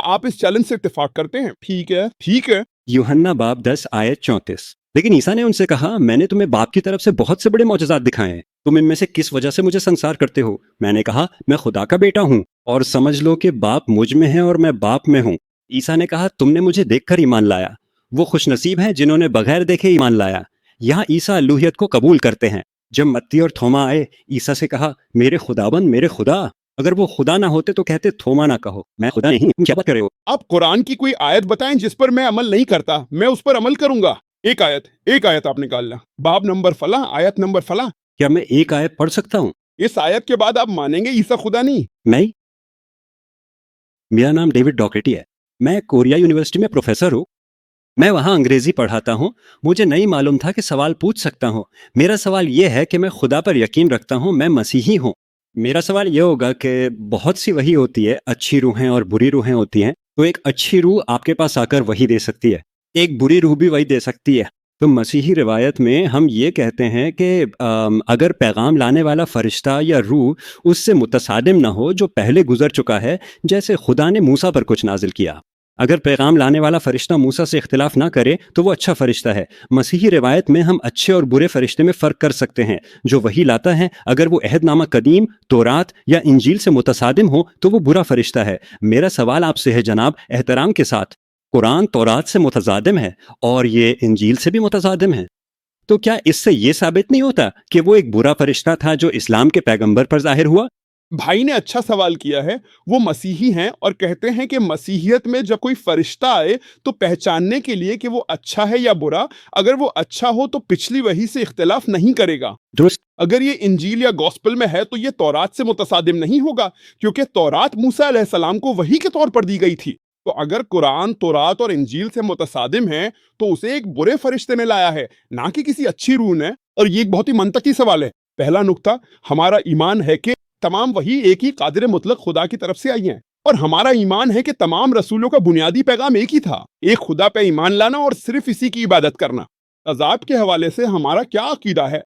آپ اس چیلنج سے اتفاق کرتے ہیں؟ ٹھیک ہے. یوحنا باب 10 آیت 34۔ لیکن عیسیٰ نے ان سے کہا، میں نے تمہیں باپ کی طرف سے بہت سے بڑے معجزات دکھائے ہیں، تم ان میں سے کس وجہ سے مجھے سنسار کرتے ہو؟ میں نے کہا، میں خدا کا بیٹا ہوں، اور سمجھ لو کہ باپ مجھ میں ہے اور میں باپ میں ہوں۔ عیسیٰ نے کہا، تم نے مجھے دیکھ کر ایمان لایا، وہ خوش نصیب ہیں جنہوں نے بغیر دیکھے ایمان لایا۔ یہاں عیسیٰ الوہیت کو قبول کرتے ہیں۔ جب متی اور تھوما آئے، عیسیٰ سے کہا، میرے خداوند، میرے خدا۔ اگر وہ خدا نہ ہوتے تو کہتے، تھوما نہ کہو، میں خدا نہیں، تم کیا بات کر رہے ہو؟ آپ قرآن کی کوئی آیت بتائیں جس پر میں عمل نہیں کرتا، میں اس پر عمل کروں گا۔ ایک آیت آپ نکالنا، باب نمبر فلاں، آیت نمبر فلاں۔ کیا میں ایک آیت پڑھ سکتا ہوں؟ اس آیت کے بعد آپ مانیں گے عیسیٰ خدا نہیں؟ میں میرا نام ڈیوڈ ڈاکرٹی ہے، میں کوریا یونیورسٹی میں پروفیسر ہوں، میں وہاں انگریزی پڑھاتا ہوں۔ مجھے نہیں معلوم تھا کہ سوال پوچھ سکتا ہوں۔ میرا سوال یہ ہے کہ میں خدا پر یقین رکھتا ہوں، میں مسیحی ہوں۔ میرا سوال یہ ہوگا کہ بہت سی وحی ہوتی ہے، اچھی روحیں اور بری روحیں ہوتی ہیں، تو ایک اچھی روح آپ کے پاس آ کر وحی دے سکتی ہے، ایک بری روح بھی وحی دے سکتی ہے۔ تو مسیحی روایت میں ہم یہ کہتے ہیں کہ اگر پیغام لانے والا فرشتہ یا روح اس سے متصادم نہ ہو جو پہلے گزر چکا ہے، جیسے خدا نے موسیٰ پر کچھ نازل کیا، اگر پیغام لانے والا فرشتہ موسیٰ سے اختلاف نہ کرے تو وہ اچھا فرشتہ ہے۔ مسیحی روایت میں ہم اچھے اور برے فرشتے میں فرق کر سکتے ہیں۔ جو وحی لاتا ہے اگر وہ عہد نامہ قدیم، تورات یا انجیل سے متصادم ہو تو وہ برا فرشتہ ہے۔ میرا سوال آپ سے ہے جناب، احترام کے ساتھ، قرآن تورات سے متصادم ہے اور یہ انجیل سے بھی متصادم ہے، تو کیا اس سے یہ ثابت نہیں ہوتا کہ وہ ایک برا فرشتہ تھا جو اسلام کے پیغمبر پر ظاہر ہوا؟ بھائی نے اچھا سوال کیا ہے۔ وہ مسیحی ہیں اور کہتے ہیں کہ مسیحیت میں جب کوئی فرشتہ آئے تو پہچاننے کے لیے کہ وہ اچھا ہے یا برا، اگر وہ اچھا ہو تو پچھلی وحی سے اختلاف نہیں کرے گا۔ درست۔ اگر یہ انجیل یا گوسپل میں ہے تو یہ تورات سے متصادم نہیں ہوگا، کیونکہ تورات موسیٰ علیہ السلام کو وحی کے طور پر دی گئی تھی۔ تو اگر قرآن تورات اور انجیل سے متصادم ہے تو اسے ایک برے فرشتے نے لایا ہے، نہ کہ کسی اچھی روح نے۔ اور یہ ایک بہت ہی منطقی سوال ہے۔ پہلا نقطہ، ہمارا ایمان ہے کہ تمام وحی ایک ہی قادر مطلق خدا کی طرف سے آئی ہیں، اور ہمارا ایمان ہے کہ تمام رسولوں کا بنیادی پیغام ایک ہی تھا، ایک خدا پہ ایمان لانا اور صرف اسی کی عبادت کرنا۔ عذاب کے حوالے سے ہمارا کیا عقیدہ ہے؟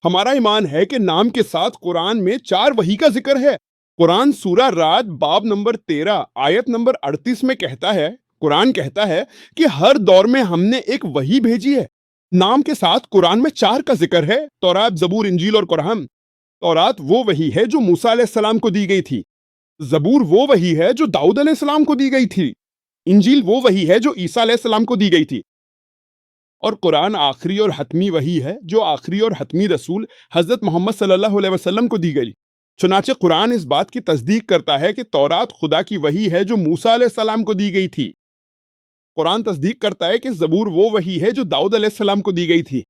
ہمارا ایمان ہے کہ نام کے ساتھ قرآن میں 4 وحی کا ذکر ہے۔ قرآن سورہ رعد باب نمبر 13 آیت نمبر 38 میں کہتا ہے، قرآن کہتا ہے کہ ہر دور میں ہم نے ایک وحی بھیجی ہے۔ نام کے ساتھ قرآن میں 4 کا ذکر ہے، تورات، زبور، انجیل اور قرآن۔ تورات وہ وحی ہے جو موسیٰ علیہ السلام کو دی گئی تھی، زبور وہ وحی ہے جو داؤد علیہ السلام کو دی گئی تھی، انجیل وہ وحی ہے جو عیسیٰ علیہ السلام کو دی گئی تھی، اور قرآن آخری اور حتمی وحی ہے جو آخری اور حتمی رسول حضرت محمد صلی اللہ علیہ وسلم کو دی گئی۔ چنانچہ قرآن اس بات کی تصدیق کرتا ہے کہ تورات خدا کی وحی ہے جو موسیٰ علیہ السلام کو دی گئی تھی۔ قرآن تصدیق کرتا ہے کہ زبور وہ وحی ہے جو داؤد علیہ السلام کو دی گئی تھی۔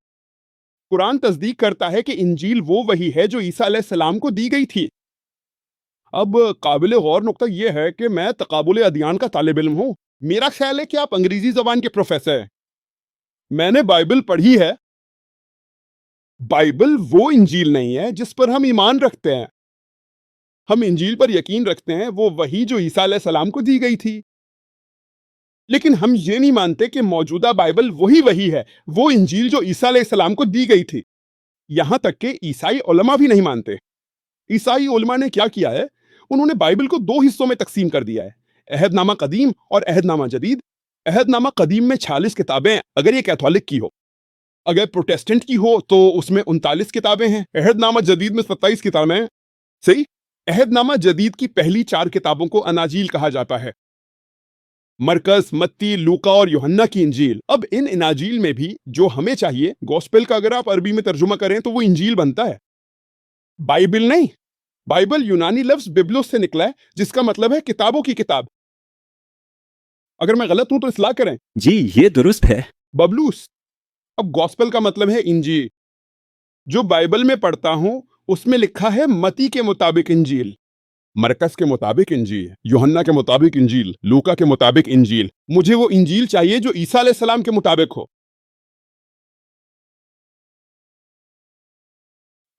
قرآن تصدیق کرتا ہے کہ انجیل وہ وحی ہے جو عیسیٰ علیہ السلام کو دی گئی تھی۔ اب قابل غور نقطہ یہ ہے کہ میں تقابل ادیان کا طالب علم ہوں۔ میرا خیال ہے کہ آپ انگریزی زبان کے پروفیسر ہیں۔ میں نے بائبل پڑھی ہے۔ بائبل وہ انجیل نہیں ہے جس پر ہم ایمان رکھتے ہیں۔ ہم انجیل پر یقین رکھتے ہیں، وہ وحی جو عیسیٰ علیہ السلام کو دی گئی تھی، لیکن ہم یہ نہیں مانتے کہ موجودہ بائبل وہی وحی ہے، وہ انجیل جو عیسیٰ علیہ السلام کو دی گئی تھی۔ یہاں تک کہ عیسائی علماء بھی نہیں مانتے۔ عیسائی علماء نے کیا کیا ہے؟ انہوں نے بائبل کو 2 حصوں میں تقسیم کر دیا ہے، عہد نامہ قدیم اور عہد نامہ جدید۔ عہد نامہ قدیم میں 46 کتابیں ہیں اگر یہ کیتھولک کی ہو، اگر پروٹیسٹنٹ کی ہو تو اس میں 39 کتابیں ہیں۔ عہد نامہ جدید میں 27 کتابیں ہیں۔ صحیح؟ عہد نامہ جدید کی پہلی 4 کتابوں کو اناجیل کہا جاتا ہے، مرکز، متی، لوکا اور یوحنا کی انجیل۔ اب ان اناجیل میں بھی جو ہمیں چاہیے، گوسپل کا اگر آپ عربی میں ترجمہ کریں تو وہ انجیل بنتا ہے، بائبل نہیں۔ بائبل یونانی لفظ ببلوس سے نکلا ہے جس کا مطلب ہے کتابوں کی کتاب۔ اگر میں غلط ہوں تو اصلاح کریں۔ جی یہ درست ہے۔ ببلوس۔ اب گوسپل کا مطلب ہے انجیل۔ جو بائبل میں پڑھتا ہوں اس میں لکھا ہے متی کے مطابق انجیل، مرکز کے مطابق انجیل، یوحنا کے مطابق انجیل، لوکا کے مطابق انجیل۔ مجھے وہ انجیل چاہیے جو عیسیٰ علیہ السلام کے مطابق ہو۔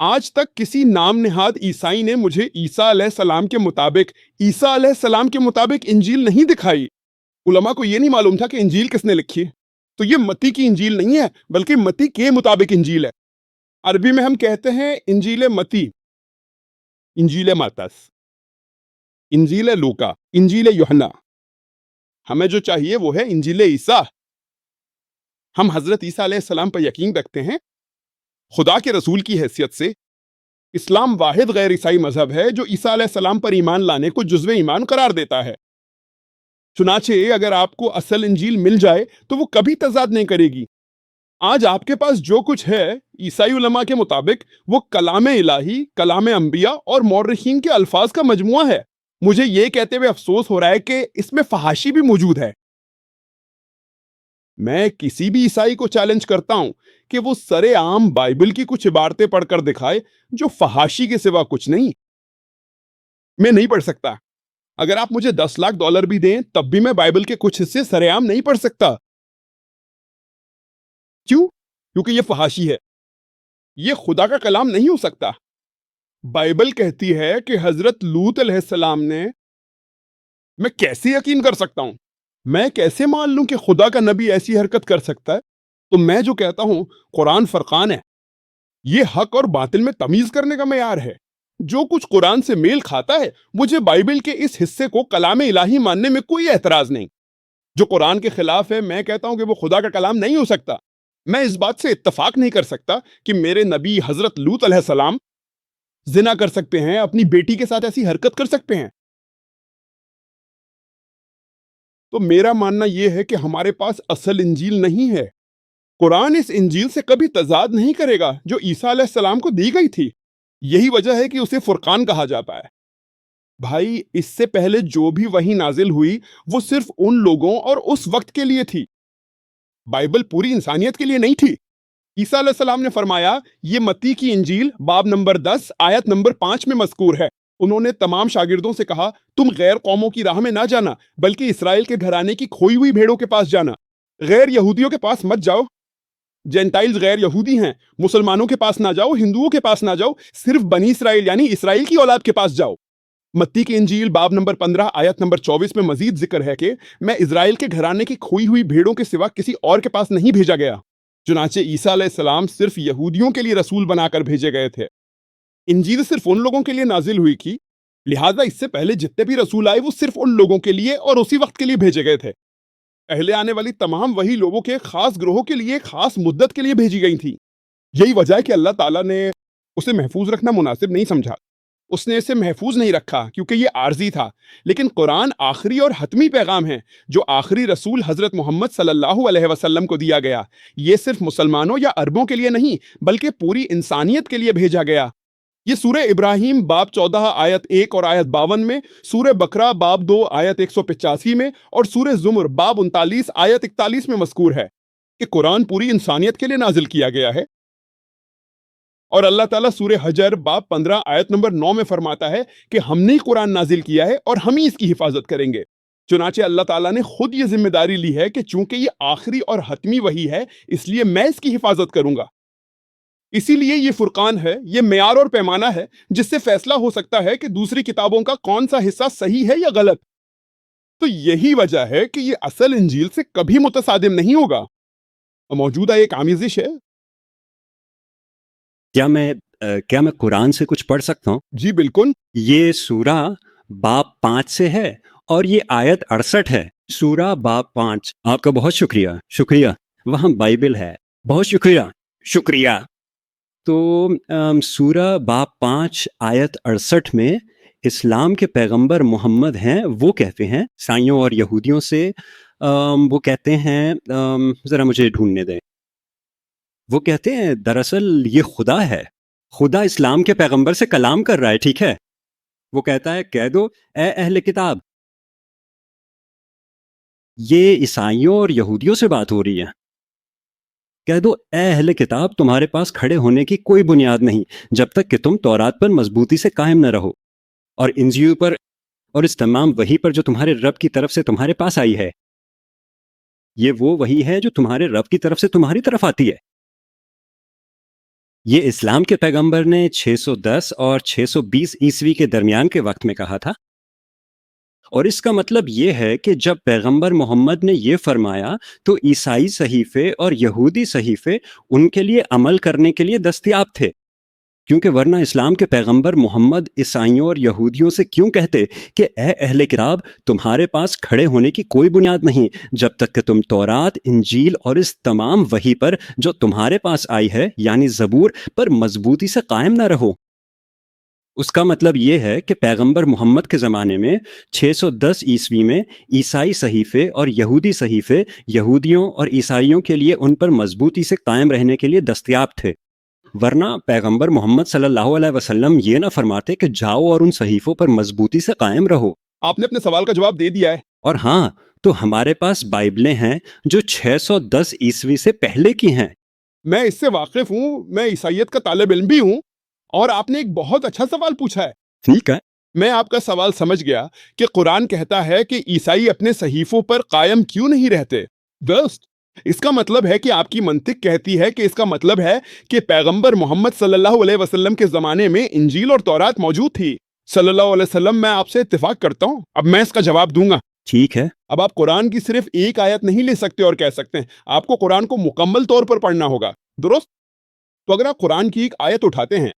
آج تک کسی نام نہاد عیسائی نے مجھے عیسیٰ علیہ السلام کے مطابق انجیل نہیں دکھائی۔ علماء کو یہ نہیں معلوم تھا کہ انجیل کس نے لکھی ہے۔ تو یہ متی کی انجیل نہیں ہے بلکہ متی کے مطابق انجیل ہے۔ عربی میں ہم کہتے ہیں انجیل متی، انجیل مرقس، انجیل لوکا، انجیل یوحنا۔ ہمیں جو چاہیے وہ ہے انجیل عیسیٰ. ہم حضرت عیسیٰ علیہ السلام پر یقین رکھتے ہیں. خدا کے رسول کی حیثیت سے اسلام واحد غیر عیسائی مذہب ہے جو عیسیٰ علیہ السلام پر ایمان لانے کو جزو ایمان قرار دیتا ہے. چنانچہ اگر آپ کو اصل انجیل مل جائے تو وہ کبھی تضاد نہیں کرے گی. آج آپ کے پاس جو کچھ ہے عیسائی علماء کے مطابق وہ کلام الہی، کلام انبیاء اور مورخین کے الفاظ کا مجموعہ ہے. مجھے یہ کہتے ہوئے افسوس ہو رہا ہے کہ اس میں فحاشی بھی موجود ہے. میں کسی بھی عیسائی کو چیلنج کرتا ہوں کہ وہ سرے عام بائبل کی کچھ عبارتیں پڑھ کر دکھائے جو فحاشی کے سوا کچھ نہیں. میں نہیں پڑھ سکتا. اگر آپ مجھے $10 لاکھ بھی دیں تب بھی میں بائبل کے کچھ حصے سرے عام نہیں پڑھ سکتا. کیوں؟ کیونکہ یہ فحاشی ہے. یہ خدا کا کلام نہیں ہو سکتا. بائبل کہتی ہے کہ حضرت لوط علیہ السلام نے. میں کیسے یقین کر سکتا ہوں؟ میں کیسے مان لوں کہ خدا کا نبی ایسی حرکت کر سکتا ہے؟ تو میں جو کہتا ہوں قرآن فرقان ہے. یہ حق اور باطل میں تمیز کرنے کا معیار ہے. جو کچھ قرآن سے میل کھاتا ہے مجھے بائبل کے اس حصے کو کلام الہی ماننے میں کوئی اعتراض نہیں. جو قرآن کے خلاف ہے میں کہتا ہوں کہ وہ خدا کا کلام نہیں ہو سکتا. میں اس بات سے اتفاق نہیں کر سکتا کہ میرے نبی حضرت لوط علیہ السلام زنا کر سکتے ہیں، اپنی بیٹی کے ساتھ ایسی حرکت کر سکتے ہیں. تو میرا ماننا یہ ہے کہ ہمارے پاس اصل انجیل نہیں ہے. قرآن اس انجیل سے کبھی تضاد نہیں کرے گا جو عیسیٰ علیہ السلام کو دی گئی تھی. یہی وجہ ہے کہ اسے فرقان کہا جاتا ہے. بھائی اس سے پہلے جو بھی وحی نازل ہوئی وہ صرف ان لوگوں اور اس وقت کے لیے تھی. بائبل پوری انسانیت کے لیے نہیں تھی. عیسیٰ علیہ السلام نے فرمایا، یہ متی کی انجیل باب نمبر 10 آیت نمبر 5 میں مذکور ہے. انہوں نے تمام شاگردوں سے کہا تم غیر قوموں کی راہ میں نہ جانا بلکہ اسرائیل کے گھرانے کی کھوئی ہوئی بھیڑوں کے پاس جانا. غیر یہودیوں کے پاس مت جاؤ. جینٹائلز غیر یہودی ہیں. مسلمانوں کے پاس نہ جاؤ، ہندوؤں کے پاس نہ جاؤ، صرف بنی اسرائیل یعنی اسرائیل کی اولاد کے پاس جاؤ. متی کی انجیل باب نمبر 15 آیت نمبر 24 میں مزید ذکر ہے کہ میں اسرائیل کے گھرانے کی کھوئی ہوئی بھیڑوں کے سوا کسی اور کے پاس نہیں بھیجا گیا. چنانچہ عیسیٰ علیہ السلام صرف یہودیوں کے لیے رسول بنا کر بھیجے گئے تھے. انجیل صرف ان لوگوں کے لیے نازل ہوئی تھی، لہٰذا اس سے پہلے جتنے بھی رسول آئے وہ صرف ان لوگوں کے لیے اور اسی وقت کے لیے بھیجے گئے تھے. پہلے آنے والی تمام وہی لوگوں کے خاص گروہوں کے لیے خاص مدت کے لیے بھیجی گئی تھی. یہی وجہ ہے کہ اللہ تعالیٰ نے اسے محفوظ رکھنا مناسب نہیں سمجھا. اس نے اسے محفوظ نہیں رکھا کیونکہ یہ عارضی تھا. لیکن قرآن آخری اور حتمی پیغام ہے جو آخری رسول حضرت محمد صلی اللہ علیہ وسلم کو دیا گیا. یہ صرف مسلمانوں یا عربوں کے لیے نہیں بلکہ پوری انسانیت کے لیے بھیجا گیا. یہ سورہ ابراہیم باب 14 آیت 1 اور آیت 52 میں، سورہ بقرہ باب 2 آیت 185 میں اور سورہ زمر باب 39 آیت 41 میں مذکور ہے کہ قرآن پوری انسانیت کے لیے نازل کیا گیا ہے. اور اللہ تعالیٰ سورہ حجر باب 15 آیت نمبر 9 میں فرماتا ہے کہ ہم نے قرآن نازل کیا ہے اور ہم ہی اس کی حفاظت کریں گے. چنانچہ اللہ تعالیٰ نے خود یہ ذمہ داری لی ہے کہ چونکہ یہ آخری اور حتمی وحی ہے اس لیے میں اس کی حفاظت کروں گا. اسی لیے یہ فرقان ہے، یہ معیار اور پیمانہ ہے جس سے فیصلہ ہو سکتا ہے کہ دوسری کتابوں کا کون سا حصہ صحیح ہے یا غلط. تو یہی وجہ ہے کہ یہ اصل انجیل سے کبھی متصادم نہیں ہوگا. موجودہ ایک آمیزش ہے. کیا میں قرآن سے کچھ پڑھ سکتا ہوں؟ جی بالکل. یہ سورہ باب 5 سے ہے اور یہ آیت 68 ہے. سورہ باب 5. آپ کا بہت شکریہ. وہاں بائبل ہے. بہت شکریہ. تو سورہ باب 5 آیت 68 میں اسلام کے پیغمبر محمد ہیں، وہ کہتے ہیں عیسائیوں اور یہودیوں سے، وہ کہتے ہیں، ذرا مجھے ڈھونڈنے دیں، وہ کہتے ہیں دراصل یہ خدا ہے. خدا اسلام کے پیغمبر سے کلام کر رہا ہے، ٹھیک ہے. وہ کہتا ہے کہہ دو اے اہل کتاب. یہ عیسائیوں اور یہودیوں سے بات ہو رہی ہے. کہہ دو اے اہل کتاب، تمہارے پاس کھڑے ہونے کی کوئی بنیاد نہیں جب تک کہ تم تورات پر مضبوطی سے قائم نہ رہو اور انجیل پر اور اس تمام وحی پر جو تمہارے رب کی طرف سے تمہارے پاس آئی ہے. یہ وہ وحی ہے جو تمہارے رب کی طرف سے تمہاری طرف آتی ہے. یہ اسلام کے پیغمبر نے 610 اور 620 عیسوی کے درمیان کے وقت میں کہا تھا. اور اس کا مطلب یہ ہے کہ جب پیغمبر محمد نے یہ فرمایا تو عیسائی صحیفے اور یہودی صحیفے ان کے لیے عمل کرنے کے لیے دستیاب تھے، کیونکہ ورنہ اسلام کے پیغمبر محمد عیسائیوں اور یہودیوں سے کیوں کہتے کہ اے اہل کتاب تمہارے پاس کھڑے ہونے کی کوئی بنیاد نہیں جب تک کہ تم تورات، انجیل اور اس تمام وحی پر جو تمہارے پاس آئی ہے یعنی زبور پر مضبوطی سے قائم نہ رہو۔ اس کا مطلب یہ ہے کہ پیغمبر محمد کے زمانے میں 610 عیسوی میں عیسائی صحیفے اور یہودی صحیفے یہودیوں اور عیسائیوں کے لیے ان پر مضبوطی سے قائم رہنے کے لیے دستیاب تھے، ورنہ پیغمبر محمد صلی اللہ علیہ وسلم یہ نہ فرماتے کہ جاؤ اور ان صحیفوں پر مضبوطی سے قائم رہو۔ آپ نے اپنے سوال کا جواب دے دیا ہے۔ اور ہاں، تو ہمارے پاس بائبلیں ہیں جو 610 عیسوی سے پہلے کی ہیں۔ میں اس سے واقف ہوں، میں عیسائیت کا طالب علم بھی ہوں، اور آپ نے ایک بہت اچھا سوال پوچھا ہے۔ ٹھیک ہے، میں آپ کا سوال سمجھ گیا کہ قرآن کہتا ہے کہ عیسائی اپنے صحیفوں پر قائم کیوں نہیں رہتے۔ درست، اس کا مطلب ہے کہ آپ کی منطق کہتی ہے کہ اس کا مطلب ہے کہ پیغمبر محمد صلی اللہ علیہ وسلم کے زمانے میں انجیل اور تورات موجود تھی۔ صلی اللہ علیہ وسلم، میں آپ سے اتفاق کرتا ہوں۔ اب میں اس کا جواب دوں گا۔ ٹھیک ہے، اب آپ قرآن کی صرف ایک آیت نہیں لے سکتے اور کہہ سکتے ہیں، آپ کو قرآن کو مکمل طور پر پڑھنا ہوگا۔ درست؟ تو اگر آپ قرآن کی ایک آیت اٹھاتے ہیں،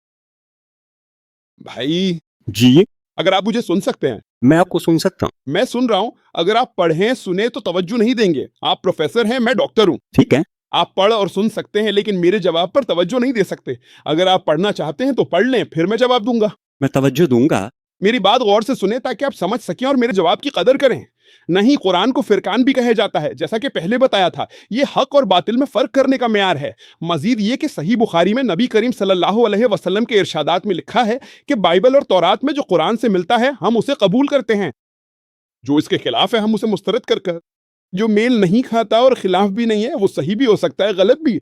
بھائی جی اگر آپ مجھے سن سکتے ہیں، میں آپ کو سن سکتا ہوں۔ میں سن رہا ہوں، اگر آپ پڑھیں سنیں تو توجہ نہیں دیں گے۔ آپ پروفیسر ہیں، میں ڈاکٹر ہوں۔ ٹھیک ہے، آپ پڑھ اور سن سکتے ہیں لیکن میرے جواب پر توجہ نہیں دے سکتے۔ اگر آپ پڑھنا چاہتے ہیں تو پڑھ لیں، پھر میں جواب دوں گا۔ میں توجہ دوں گا۔ میری بات غور سے سنیں تاکہ آپ سمجھ سکیں اور میرے جواب کی قدر کریں۔ نہیں، قرآن کو فرقان بھی کہا جاتا ہے، جیسا کہ پہلے بتایا تھا۔ یہ حق اور باطل میں فرق کرنے کا معیار ہے۔ مزید یہ کہ صحیح بخاری میں نبی کریم صلی اللہ علیہ وسلم کے ارشادات میں لکھا ہے کہ بائبل اور تورات میں جو قرآن سے ملتا ہے ہم اسے قبول کرتے ہیں، جو اس کے خلاف ہے ہم اسے مسترد کر جو میل نہیں کھاتا اور خلاف بھی نہیں ہے وہ صحیح بھی ہو سکتا ہے، غلط بھی۔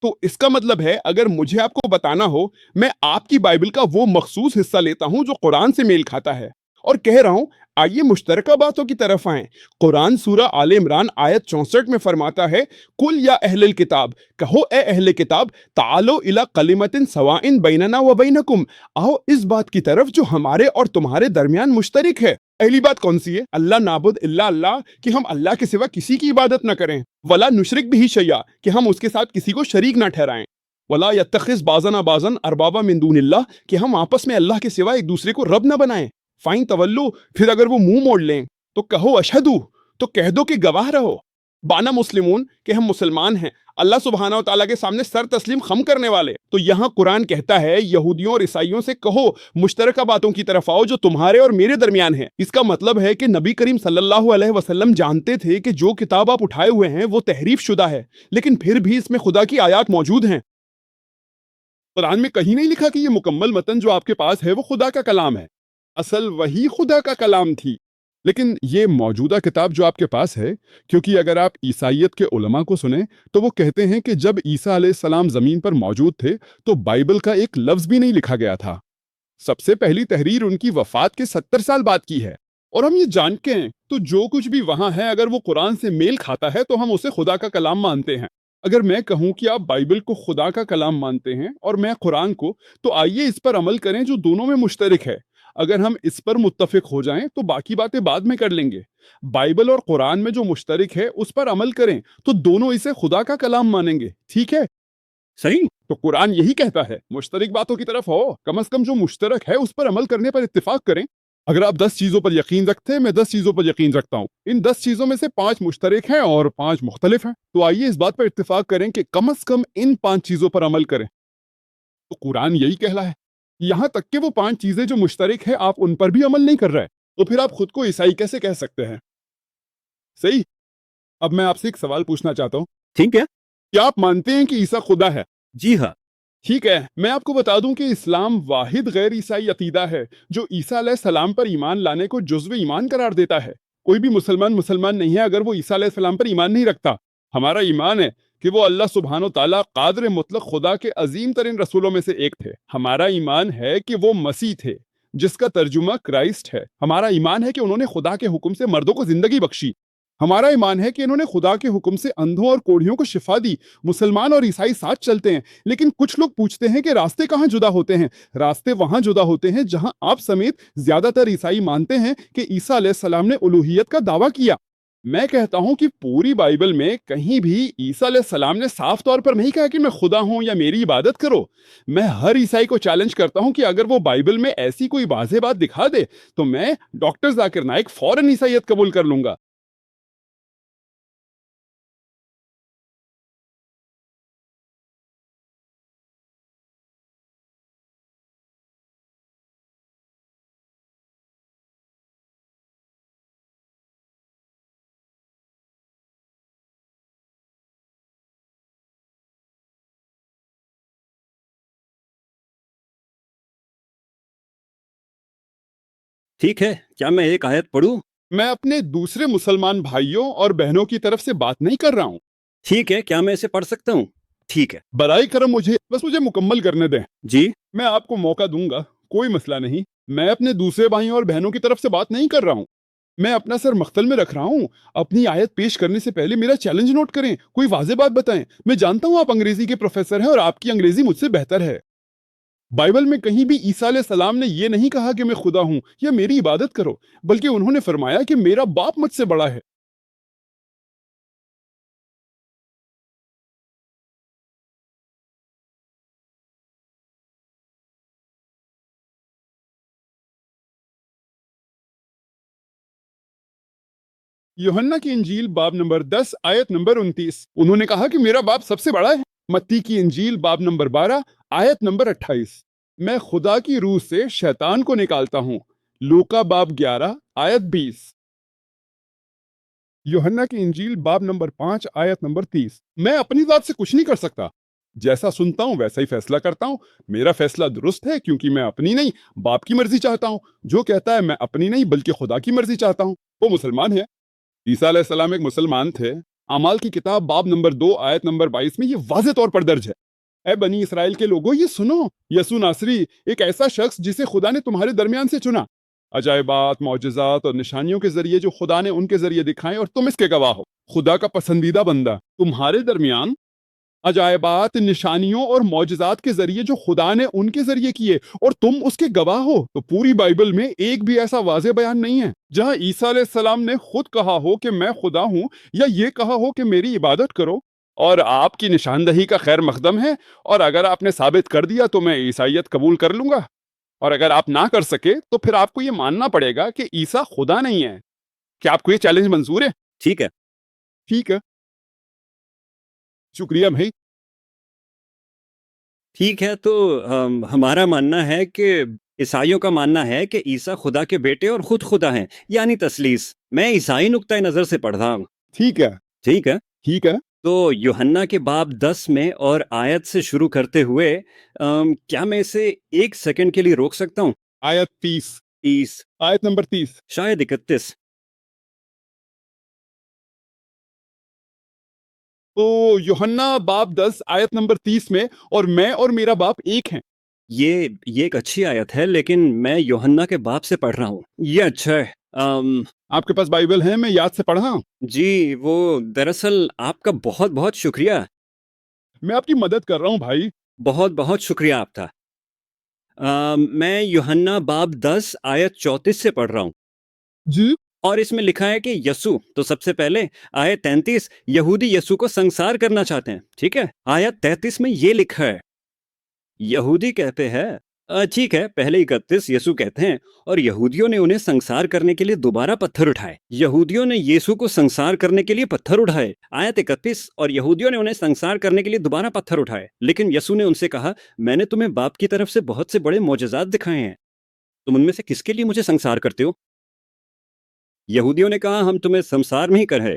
تو اس کا مطلب ہے اگر مجھے آپ کو بتانا ہو، میں آپ کی بائبل کا وہ مخصوص حصہ لیتا ہوں جو قرآن سے میل کھاتا ہے اور کہہ رہا ہوں آئیے مشترکہ باتوں کی طرف آئیں۔ قرآن سورہ آل عمران آیت 64 میں فرماتا ہے، قل یا اہل الکتاب، کہو اے اہل کتاب، تعالو الی کلمۃ سواء بیننا و بینکم، آؤ اس بات کی طرف جو ہمارے اور تمہارے درمیان مشترک ہے۔ پہلی بات کون سی ہے؟ اللہ نعبد الا اللہ، کہ ہم اللہ کے سوا کسی کی عبادت نہ کریں، ولا نشرک بہ شیئا، کہ ہم اس کے ساتھ کسی کو شریک نہ ٹھہرائیں، ولا یتخذ بعضنا بعضا اربابا من دون اللہ، کہ ہم آپس میں اللہ کے سوا ایک دوسرے کو رب نہ بنائیں۔ فائن تولو، پھر اگر وہ منہ موڑ لیں تو کہو اشہدو، تو کہہ دو کہ گواہ رہو، بانا مسلمون، کہ ہم مسلمان ہیں، اللہ سبحانہ و تعالیٰ کے سامنے سر تسلیم خم کرنے والے۔ تو یہاں قرآن کہتا ہے یہودیوں اور عیسائیوں سے کہو مشترکہ باتوں کی طرف آؤ جو تمہارے اور میرے درمیان ہے۔ اس کا مطلب ہے کہ نبی کریم صلی اللہ علیہ وسلم جانتے تھے کہ جو کتاب آپ اٹھائے ہوئے ہیں وہ تحریف شدہ ہے، لیکن پھر بھی اس میں خدا کی آیات موجود ہیں۔ قرآن میں کہیں نہیں لکھا کہ یہ مکمل متن جو آپ کے پاس ہے وہ خدا کا کلام ہے، اصل وہی خدا کا کلام تھی۔ لیکن یہ موجودہ کتاب جو آپ کے پاس ہے، کیونکہ اگر آپ عیسائیت کے علماء کو سنیں تو وہ کہتے ہیں کہ جب عیسیٰ علیہ السلام زمین پر موجود تھے تو بائبل کا ایک لفظ بھی نہیں لکھا گیا تھا۔ سب سے پہلی تحریر ان کی وفات کے 70 سال بعد کی ہے، اور ہم یہ جان کے ہیں تو جو کچھ بھی وہاں ہے اگر وہ قرآن سے میل کھاتا ہے تو ہم اسے خدا کا کلام مانتے ہیں۔ اگر میں کہوں کہ آپ بائبل کو خدا کا کلام مانتے ہیں اور میں قرآن کو، تو آئیے اس پر عمل کریں جو دونوں میں مشترک ہے۔ اگر ہم اس پر متفق ہو جائیں تو باقی باتیں بعد میں کر لیں گے۔ بائبل اور قرآن میں جو مشترک ہے اس پر عمل کریں تو دونوں اسے خدا کا کلام مانیں گے، ٹھیک ہے؟ صحیح، تو قرآن یہی کہتا ہے مشترک باتوں کی طرف ہو، کم از کم جو مشترک ہے اس پر عمل کرنے پر اتفاق کریں۔ اگر آپ 10 چیزوں پر یقین رکھتے ہیں، میں 10 چیزوں پر یقین رکھتا ہوں، ان 10 چیزوں میں سے 5 مشترک ہیں اور 5 مختلف ہیں، تو آئیے اس بات پر اتفاق کریں کہ کم از کم ان 5 چیزوں پر عمل کریں۔ تو قرآن یہی کہلا ہے، یہاں تک کہ وہ 5 چیزیں جو مشترک ہیں آپ ان پر بھی عمل نہیں کر رہے، تو پھر آپ خود کو عیسائی کیسے کہہ سکتے ہیں؟ صحیح۔ اب میں آپ سے ایک سوال پوچھنا چاہتا ہوں، ٹھیک ہے، کیا آپ مانتے ہیں کہ عیسیٰ خدا ہے؟ جی ہاں، ٹھیک ہے، میں آپ کو بتا دوں کہ اسلام واحد غیر عیسائی عقیدہ ہے جو عیسیٰ علیہ السلام پر ایمان لانے کو جزو ایمان قرار دیتا ہے۔ کوئی بھی مسلمان نہیں ہے اگر وہ عیسیٰ علیہ السلام پر ایمان نہیں رکھتا۔ ہمارا ایمان ہے کہ وہ اللہ سبحانہ و تعالیٰ قادر مطلق خدا کے عظیم ترین رسولوں میں سے ایک تھے۔ ہمارا ایمان ہے کہ وہ مسیح تھے جس کا ترجمہ کرائسٹ ہے۔ ہمارا ایمان ہے کہ انہوں نے خدا کے حکم سے مردوں کو زندگی بخشی۔ ہمارا ایمان ہے کہ انہوں نے خدا کے حکم سے اندھوں اور کوڑھیوں کو شفا دی۔ مسلمان اور عیسائی ساتھ چلتے ہیں، لیکن کچھ لوگ پوچھتے ہیں کہ راستے کہاں جدا ہوتے ہیں؟ راستے وہاں جدا ہوتے ہیں جہاں آپ سمیت زیادہ تر عیسائی مانتے ہیں کہ عیسیٰ علیہ السلام نے الوہیت کا دعویٰ کیا۔ میں کہتا ہوں کہ پوری بائبل میں کہیں بھی عیسیٰ علیہ السلام نے صاف طور پر نہیں کہا کہ میں خدا ہوں یا میری عبادت کرو۔ میں ہر عیسائی کو چیلنج کرتا ہوں کہ اگر وہ بائبل میں ایسی کوئی واضح بات دکھا دے تو میں ڈاکٹر ذاکر نائک فوراً عیسائیت قبول کر لوں گا۔ ٹھیک ہے، کیا میں ایک آیت پڑھوں؟ میں اپنے دوسرے مسلمان بھائیوں اور بہنوں کی طرف سے بات نہیں کر رہا ہوں۔ ٹھیک ہے، کیا میں اسے پڑھ سکتا ہوں؟ ٹھیک ہے برائے کرم مجھے مکمل کرنے دیں۔ جی۔ میں آپ کو موقع دوں گا، کوئی مسئلہ نہیں۔ میں اپنے دوسرے بھائیوں اور بہنوں کی طرف سے بات نہیں کر رہا ہوں۔ میں اپنا سر مختل میں رکھ رہا ہوں۔ اپنی آیت پیش کرنے سے پہلے میرا چیلنج نوٹ کریں، کوئی واضح بات بتائیں۔ میں جانتا ہوں آپ انگریزی کے پروفیسر ہیں اور آپ کی انگریزی مجھ سے بہتر ہے۔ بائبل میں کہیں بھی عیسیٰ علیہ السلام نے یہ نہیں کہا کہ میں خدا ہوں یا میری عبادت کرو، بلکہ انہوں نے فرمایا کہ میرا باپ مجھ سے بڑا ہے۔ یوحنا کی انجیل باب نمبر 10 آیت نمبر 29، انہوں نے کہا کہ میرا باپ سب سے بڑا ہے۔ متی کی انجیل باب نمبر 12 آیت نمبر 28، میں خدا کی روح سے شیطان کو نکالتا ہوں۔ لوکا باب 11 آیت 20۔ یوحنا کی انجیل باب نمبر 5 آیت نمبر 30، میں اپنی ذات سے کچھ نہیں کر سکتا، جیسا سنتا ہوں ویسا ہی فیصلہ کرتا ہوں۔ میرا فیصلہ درست ہے کیونکہ میں اپنی نہیں باپ کی مرضی چاہتا ہوں۔ جو کہتا ہے میں اپنی نہیں بلکہ خدا کی مرضی چاہتا ہوں، وہ مسلمان ہے۔ عیسیٰ علیہ السلام ایک مسلمان تھے۔ اعمال کی کتاب باب نمبر 2 آیت نمبر 22 میں یہ واضح طور پر درج ہے، اے بنی اسرائیل کے لوگوں یہ سنو، یسوع ناصری ایک ایسا شخص جسے خدا نے تمہارے درمیان سے چنا، عجائبات، معجزات اور نشانیوں کے ذریعے جو خدا نے ان کے ذریعے دکھائے اور تم اس کے گواہ ہو۔ خدا کا پسندیدہ بندہ تمہارے درمیان عجائبات، نشانیوں اور معجزات کے ذریعے جو خدا نے ان کے ذریعے کیے اور تم اس کے گواہ ہو۔ تو پوری بائبل میں ایک بھی ایسا واضح بیان نہیں ہے جہاں عیسیٰ علیہ السلام نے خود کہا ہو کہ میں خدا ہوں، یا یہ کہا ہو کہ میری عبادت کرو، اور آپ کی نشاندہی کا خیر مقدم ہے۔ اور اگر آپ نے ثابت کر دیا تو میں عیسائیت قبول کر لوں گا، اور اگر آپ نہ کر سکے تو پھر آپ کو یہ ماننا پڑے گا کہ عیسیٰ خدا نہیں ہے۔ کیا آپ کو یہ چیلنج منظور ہے؟ ٹھیک ہے ٹھیک ہے، شکریہ بھائی۔ ٹھیک ہے تو ہمارا ماننا ہے کہ عیسائیوں کا ماننا ہے کہ عیسیٰ خدا کے بیٹے اور خود خدا ہیں، یعنی تثلیث۔ میں عیسائی نقطۂ نظر سے پڑھ رہا ہوں۔ ٹھیک ہے، ٹھیک ہے ٹھیک ہے۔ تو یوحنا کے باب 10 میں اور آیت سے شروع کرتے ہوئے کیا میں اسے ایک سیکنڈ کے لیے روک سکتا ہوں؟ آیت 30، 30، آیت نمبر 30۔ شاید 31۔ تو یوحنا باب 10 آیت نمبر 30 میں میں اور میرا باپ ایک ہیں۔ یہ ایک اچھی آیت ہے، لیکن میں یوحنا کے باب سے پڑھ رہا ہوں۔ یہ اچھا ہے۔ آپ کے پاس بائبل ہے؟ میں یاد سے پڑھا ہوں۔ جی، وہ دراصل آپ کا بہت بہت شکریہ۔ میں آپ کی مدد کر رہا ہوں بھائی۔ بہت بہت شکریہ آپ کا۔ میں یوحنا باب 10 آیت 34 سے پڑھ رہا ہوں، جی، اور اس میں لکھا ہے کہ یسوع، تو سب سے پہلے آیت 33، یہودی یسوع کو سنسار کرنا چاہتے ہیں، ٹھیک ہے؟ آیت 33 میں یہ لکھا ہے، یہودی کہتے ہیں، ٹھیک ہے، پہلے 31 یسوع کہتے ہیں، اور یہودیوں نے انہیں سنسار کرنے کے لیے دوبارہ پتھر اٹھائے۔ یہودیوں نے یسوع کو سنسار کرنے کے لیے پتھر اٹھائے، آیت 31، اور یہودیوں نے انہیں سنسار کرنے کے لیے دوبارہ پتھر اٹھائے، لیکن یسوع نے ان سے کہا، میں نے تمہیں باپ کی طرف سے بہت سے بڑے معجزات دکھائے ہیں، تم ان میں سے کس کے لیے مجھے سنسار کرتے ہو؟ یہودیوں نے کہا، ہم تمہیں سنسار نہیں کر رہے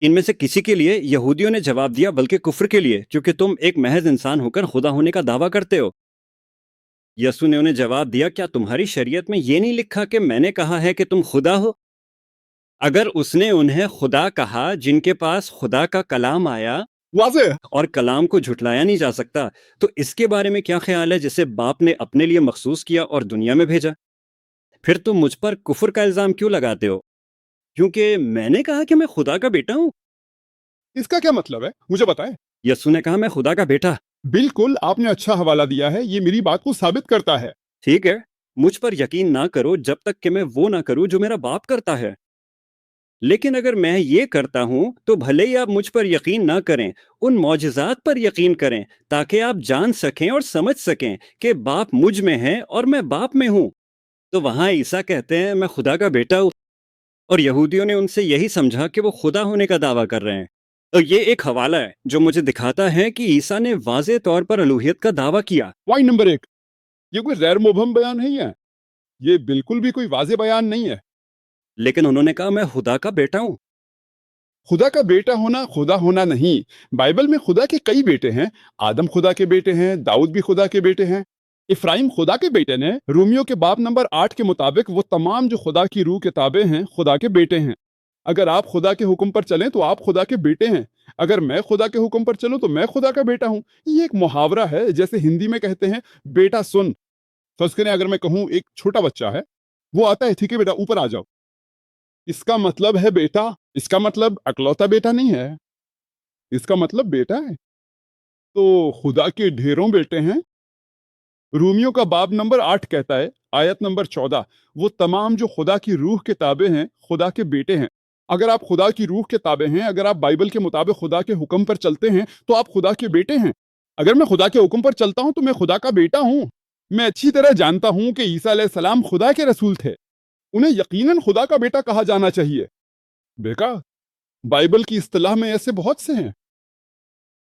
ان میں سے کسی کے لیے۔ یہودیوں نے جواب دیا، بلکہ کفر کے لیے، کیونکہ تم ایک محض انسان ہو کر خدا ہونے کا دعویٰ کرتے ہو۔ یسوع نے انہیں جواب دیا، کیا تمہاری شریعت میں یہ نہیں لکھا کہ میں نے کہا ہے کہ تم خدا ہو؟ اگر اس نے انہیں خدا کہا جن کے پاس خدا کا کلام آیا واضح۔ اور کلام کو جھٹلایا نہیں جا سکتا، تو اس کے بارے میں کیا خیال ہے جسے باپ نے اپنے لیے مخصوص کیا اور دنیا میں بھیجا؟ پھر تم مجھ پر کفر کا الزام کیوں لگاتے ہو؟ کیونکہ میں نے کہا کہ میں خدا کا بیٹا ہوں؟ اس کا کیا مطلب ہے؟ مجھے بتائیں۔ یسوع نے کہا، میں خدا کا بیٹا۔ بالکل، آپ نے اچھا حوالہ دیا ہے، یہ میری بات کو ثابت کرتا ہے۔ ٹھیک ہے، مجھ پر یقین نہ کرو جب تک کہ میں وہ نہ کروں جو میرا باپ کرتا ہے۔ لیکن اگر میں یہ کرتا ہوں تو بھلے ہی آپ مجھ پر یقین نہ کریں، ان معجزات پر یقین کریں تاکہ آپ جان سکیں اور سمجھ سکیں کہ باپ مجھ میں ہے اور میں باپ میں ہوں۔ تو وہاں عیسیٰ کہتے ہیں میں خدا کا بیٹا ہوں، اور یہودیوں نے ان سے یہی سمجھا کہ وہ خدا ہونے کا دعویٰ کر رہے ہیں۔ تو یہ ایک حوالہ ہے جو مجھے دکھاتا ہے کہ عیسیٰ نے واضح طور پر الوہیت کا دعویٰ کیا۔ پوائنٹ نمبر 1، یہ کوئی غیر مبہم بیان نہیں ہے، یہ بالکل بھی کوئی واضح بیان نہیں ہے۔ لیکن انہوں نے کہا میں خدا کا بیٹا ہوں۔ خدا کا بیٹا ہونا خدا ہونا نہیں، بائبل میں خدا کے کئی بیٹے ہیں۔ آدم خدا کے بیٹے ہیں، داؤد بھی خدا کے بیٹے ہیں، افراہیم خدا کے بیٹے نے۔ رومیو کے باب نمبر 8 کے مطابق وہ تمام جو خدا کی روح کتابیں ہیں خدا کے بیٹے ہیں۔ اگر آپ خدا کے حکم پر چلیں تو آپ خدا کے بیٹے ہیں، اگر میں خدا کے حکم پر چلوں تو میں خدا کا بیٹا ہوں۔ یہ ایک محاورہ ہے، جیسے ہندی میں کہتے ہیں بیٹا سن۔ فرض کریں اگر میں کہوں ایک چھوٹا بچہ ہے، وہ آتا ہے ٹھیک ہے بیٹا اوپر آ جاؤ، اس کا مطلب ہے بیٹا، اس کا مطلب اکلوتا بیٹا نہیں ہے، اس کا مطلب بیٹا ہے۔ تو خدا کے ڈھیروں بیٹے ہیں۔ رومیو کا باب نمبر 8 کہتا ہے، آیت نمبر 14، وہ تمام جو خدا کی روح کے تابع ہیں خدا کے بیٹے ہیں۔ اگر آپ خدا کی روح کے تابع ہیں، اگر آپ بائبل کے مطابق خدا کے حکم پر چلتے ہیں تو آپ خدا کے بیٹے ہیں۔ اگر میں خدا کے حکم پر چلتا ہوں تو میں خدا کا بیٹا ہوں۔ میں اچھی طرح جانتا ہوں کہ عیسیٰ علیہ السلام خدا کے رسول تھے، انہیں یقیناً خدا کا بیٹا کہا جانا چاہیے۔ بیکا بائبل کی اصطلاح میں ایسے بہت سے ہیں۔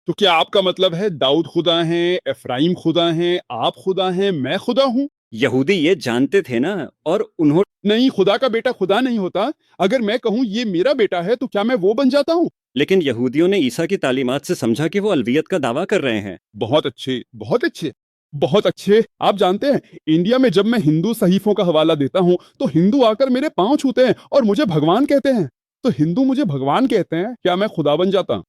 تو کیا آپ کا مطلب ہے داؤد خدا ہیں، افراہیم خدا ہیں، آپ خدا ہیں، میں خدا ہوں؟ یہودی یہ جانتے تھے نا، اور انہوں نہیں، خدا کا بیٹا خدا نہیں ہوتا۔ اگر میں کہوں یہ میرا بیٹا ہے تو کیا میں وہ بن جاتا ہوں؟ لیکن یہودیوں نے عیسیٰ کی تعلیمات سے سمجھا کہ وہ الوہیت کا دعویٰ کر رہے ہیں۔ بہت اچھے، بہت اچھے، بہت اچھے۔ آپ جانتے ہیں انڈیا میں جب میں ہندو صحیفوں کا حوالہ دیتا ہوں تو ہندو آ کر میرے پاؤں چھوتے ہیں اور مجھے بھگوان کہتے ہیں۔ تو ہندو مجھے بھگوان کہتے ہیں، کیا میں خدا بن جاتا ہوں؟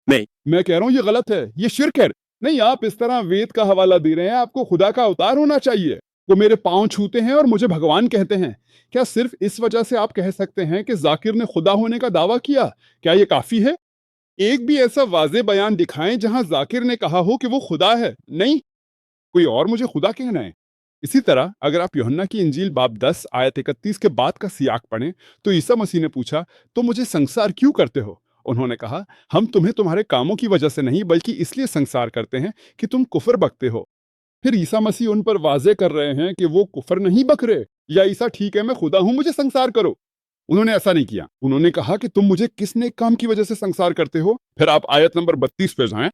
نہیں، میں کہہ رہا ہوں یہ غلط ہے، یہ شرک ہے۔ نہیں، آپ اس طرح وید کا حوالہ دے رہے ہیں، آپ کو خدا کا اوتار ہونا چاہیے۔ وہ میرے پاؤں چھوتے ہیں اور مجھے بھگوان کہتے ہیں۔ کیا صرف اس وجہ سے آپ کہہ سکتے ہیں کہ ذاکر نے خدا ہونے کا دعویٰ کیا؟ کیا یہ کافی ہے؟ ایک بھی ایسا واضح بیان دکھائیں جہاں ذاکر نے کہا ہو کہ وہ خدا ہے۔ نہیں، کوئی اور مجھے خدا کہنا ہے۔ اسی طرح اگر آپ یوحنا کی انجیل باب 10 آیت 31 کے بعد کا سیاق پڑھیں تو عیسیٰ مسیح نے پوچھا تو مجھے سنسار کیوں کرتے ہو؟ انہوں نے کہا ہم تمہیں تمہارے کاموں کی وجہ سے نہیں بلکہ اس لیے سنسار کرتے ہیں کہ تم کفر بکتے ہو۔ پھر عیسیٰ مسیح ان پر واضح کر رہے ہیں کہ وہ کفر نہیں بک رہے، یا عیسیٰ ٹھیک ہے میں خدا ہوں مجھے سنسار کرو۔ انہوں نے ایسا نہیں کیا، انہوں نے کہا کہ تم مجھے کس نیک کام کی وجہ سے سنسار کرتے ہو؟ پھر آپ آیت نمبر 32 پہ جائیں،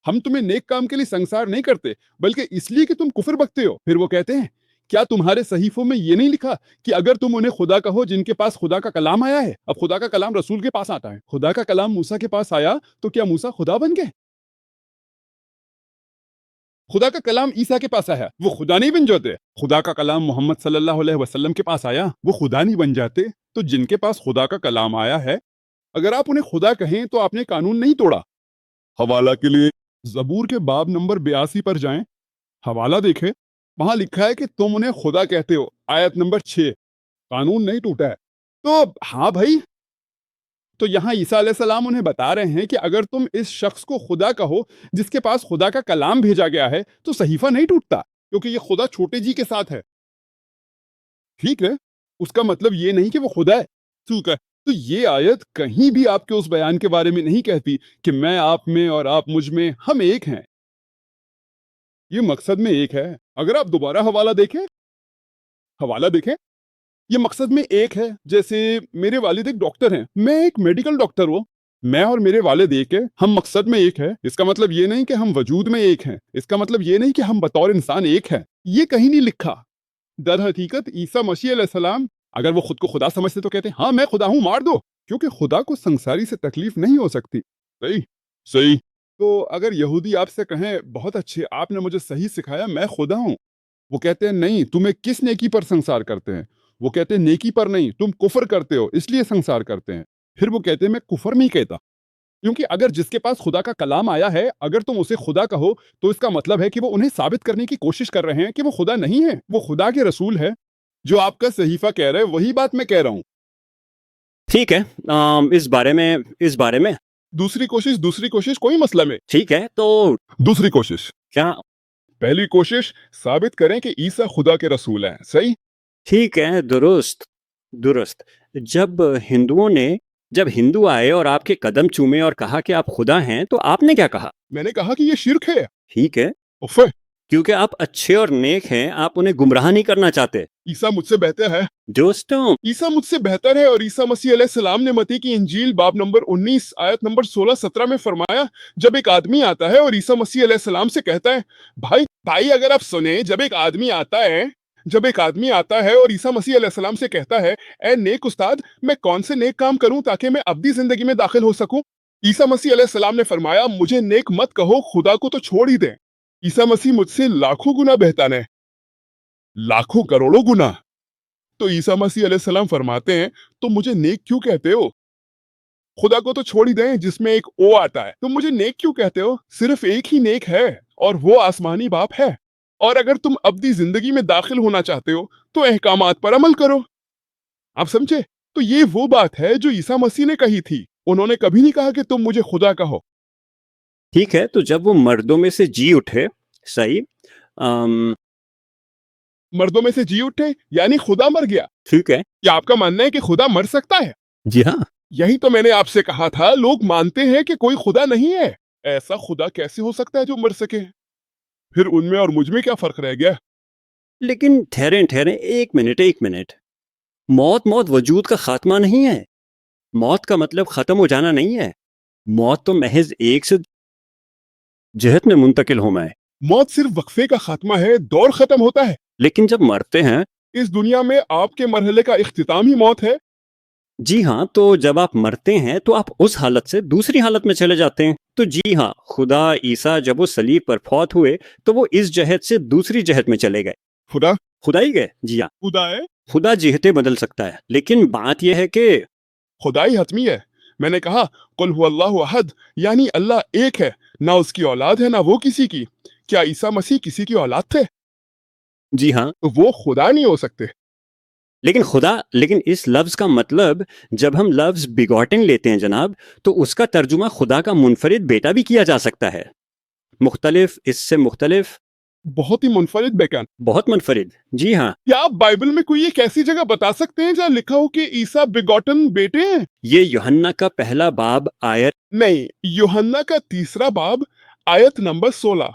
ہم تمہیں نیک کام کے لیے سنسار نہیں کرتے بلکہ اس لیے کہ تم کفر بکتے ہو۔ پھر وہ کہتے ہیں کیا تمہارے صحیفوں میں یہ نہیں لکھا کہ اگر تم انہیں خدا کہو جن کے پاس خدا کا کلام آیا ہے؟ اب خدا کا کلام رسول کے پاس آتا ہے، خدا کا کلام موسیٰ کے پاس آیا تو کیا موسیٰ خدا بن گئے؟ خدا کا کلام عیسیٰ کے پاس آیا، وہ خدا نہیں بن جاتے۔ خدا کا کلام محمد صلی اللہ علیہ وسلم کے پاس آیا، وہ خدا نہیں بن جاتے۔ تو جن کے پاس خدا کا کلام آیا ہے، اگر آپ انہیں خدا کہیں تو آپ نے قانون نہیں توڑا۔ حوالہ کے لیے زبور کے باب نمبر 82 پر جائیں، حوالہ دیکھیں، وہاں لکھا ہے کہ تم انہیں خدا کہتے ہو، آیت نمبر 6۔ قانون نہیں ٹوٹا ہے۔ تو ہاں بھائی، تو یہاں عیسیٰ علیہ السلام انہیں بتا رہے ہیں کہ اگر تم اس شخص کو خدا کہو جس کے پاس خدا کا کلام بھیجا گیا ہے تو صحیفہ نہیں ٹوٹتا، کیونکہ یہ خدا چھوٹے جی کے ساتھ ہے۔ ٹھیک ہے، اس کا مطلب یہ نہیں کہ وہ خدا ہے، ٹھیک ہے۔ تو یہ آیت کہیں بھی آپ کے اس بیان کے بارے میں نہیں کہتی کہ میں آپ میں اور آپ مجھ میں، ہم ایک ہیں۔ یہ مقصد میں ایک ہے۔ اگر آپ دوبارہ حوالہ دیکھیں، یہ مقصد میں ایک ہے۔ جیسے میرے والد ایک ڈاکٹر ہیں، میں ایک میڈیکل ڈاکٹر ہوں، میں اور میرے والد ایک ہے، ہم مقصد میں ایک ہے۔ اس کا مطلب یہ نہیں کہ ہم وجود میں ایک ہیں، اس کا مطلب یہ نہیں کہ ہم بطور انسان ایک ہیں۔ یہ کہیں نہیں لکھا۔ در حقیقت عیسیٰ مسیح علیہ السلام اگر وہ خود کو خدا سمجھتے تو کہتے ہاں میں خدا ہوں، مار دو، کیونکہ خدا کو سنساری سے تکلیف نہیں ہو سکتی۔ صحیح۔ تو اگر یہودی آپ سے کہیں بہت اچھے، آپ نے مجھے صحیح سکھایا، میں خدا ہوں، وہ کہتے ہیں نہیں، تمہیں کس نیکی پر سنسار کرتے ہیں؟ وہ کہتے ہیں نیکی پر نہیں، تم کفر کرتے ہو اس لیے سنسار کرتے ہیں۔ پھر وہ کہتے ہیں میں کفر نہیں کہتا، کیونکہ اگر جس کے پاس خدا کا کلام آیا ہے اگر تم اسے خدا کہو تو اس کا مطلب ہے کہ وہ انہیں ثابت کرنے کی کوشش کر رہے ہیں کہ وہ خدا نہیں ہے، وہ خدا کے رسول ہے۔ جو آپ کا صحیفہ کہہ رہے ہیں وہی بات میں کہہ رہا ہوں۔ ٹھیک ہے، اس بارے میں دوسری کوشش کوئی مسئلہ میں۔ ٹھیک ہے، تو دوسری کوشش، کیا پہلی کوشش ثابت کریں کہ عیسیٰ خدا کے رسول ہیں، صحیح؟ ٹھیک ہے، درست۔ جب ہندوؤں نے جب ہندو آئے اور آپ کے قدم چومے اور کہا کہ آپ خدا ہیں تو آپ نے کیا کہا؟ میں نے کہا کہ یہ شرک ہے. ٹھیک ہے، اوفے، کیونکہ آپ اچھے اور نیک ہیں، آپ انہیں گمراہ نہیں کرنا چاہتے. عیسیٰ مجھ سے بہتر ہے. دوستوں، عیسیٰ مجھ سے بہتر ہے. اور عیسیٰ مسیح علیہ السلام نے متی کی انجیل باب نمبر 19 آیت نمبر 16-17 میں فرمایا، جب ایک آدمی آتا ہے اور عیسیٰ مسیح علیہ السلام سے کہتا ہے، بھائی اگر آپ سنیں، جب ایک آدمی آتا ہے اور عیسیٰ مسیح علیہ السلام سے کہتا ہے، اے نیک استاد، میں کون سے نیک کام کروں تاکہ میں ابدی زندگی میں داخل ہو سکوں؟ عیسیٰ مسیح علیہ السلام نے فرمایا، مجھے نیک مت کہو، خدا کو تو چھوڑ ہی دیں. عیسیٰ مسیح مجھ سے لاکھوں گنا بہتر ہے، لاکھوں کروڑوں گنا. تو عیسیٰ مسیح علیہ السلام فرماتے ہیں، تو مجھے نیک کیوں کہتے ہو؟ خدا کو تو چھوڑ ہی دیں جس میں ایک او آتا ہے. تم مجھے نیک کیوں کہتے ہو؟ صرف ایک ہی نیک ہے اور وہ آسمانی باپ ہے. اور اگر تم ابدی زندگی میں داخل ہونا چاہتے ہو تو احکامات پر عمل کرو. آپ سمجھے؟ تو یہ وہ بات ہے جو عیسیٰ مسیح نے کہی تھی. انہوں نے کبھی نہیں کہا کہ تم مجھے خدا کہو. ٹھیک ہے، تو جب وہ مردوں میں سے جی اٹھے، صحیح، مردوں میں سے جی اٹھے یعنی خدا مر گیا. ٹھیک ہے، کیا آپ کا ماننا ہے کہ خدا مر سکتا ہے؟ جی ہاں. یہی تو میں نے آپ سے کہا تھا، لوگ مانتے ہیں کہ کوئی خدا نہیں ہے. ایسا خدا کیسے ہو سکتا ہے جو مر سکے؟ پھر ان میں اور مجھ میں کیا فرق رہ گیا؟ لیکن ٹھہریں، ایک منٹ. موت وجود کا خاتمہ نہیں ہے. موت کا مطلب ختم ہو جانا نہیں ہے. موت تو محض ایک سے جہت میں منتقل ہونا ہے. موت صرف وقفے کا خاتمہ ہے، دور ختم ہوتا ہے. لیکن جب مرتے ہیں، اس دنیا میں آپ کے مرحلے کا اختتام ہی موت ہے. جی ہاں، تو جب آپ مرتے ہیں تو آپ اس حالت سے دوسری حالت میں چلے جاتے ہیں. تو جی ہاں، خدا عیسیٰ جب وہ صلیب پر فوت ہوئے تو وہ اس جہت سے دوسری جہت میں چلے گئے. خدا ہی گئے. جی ہاں، خدا ہے. خدا جہتیں بدل سکتا ہے، لیکن بات یہ ہے کہ خدائی حتمی ہے. میں نے کہا قل هو اللہ احد، یعنی اللہ ایک ہے، نہ اس کی اولاد ہے نہ وہ کسی کی. کیا عیسیٰ مسیح کسی کی اولاد تھے؟ جی ہاں، تو وہ خدا نہیں ہو سکتے. لیکن اس لفظ کا مطلب، جب ہم لفظ بیگوٹن لیتے ہیں جناب، تو اس کا ترجمہ خدا کا منفرد بیٹا بھی کیا جا سکتا ہے. مختلف، اس سے مختلف، بہت ہی منفرد بیکن. بہت منفرد. جی ہاں. کیا آپ بائبل میں کوئی ایک ایسی جگہ بتا سکتے ہیں جہاں لکھا ہو کہ عیسیٰ بیگوٹن بیٹے ہیں؟ یہ یوحنا کا پہلا باب آیت، نہیں، یوحنا کا 3 باب آیت نمبر 16.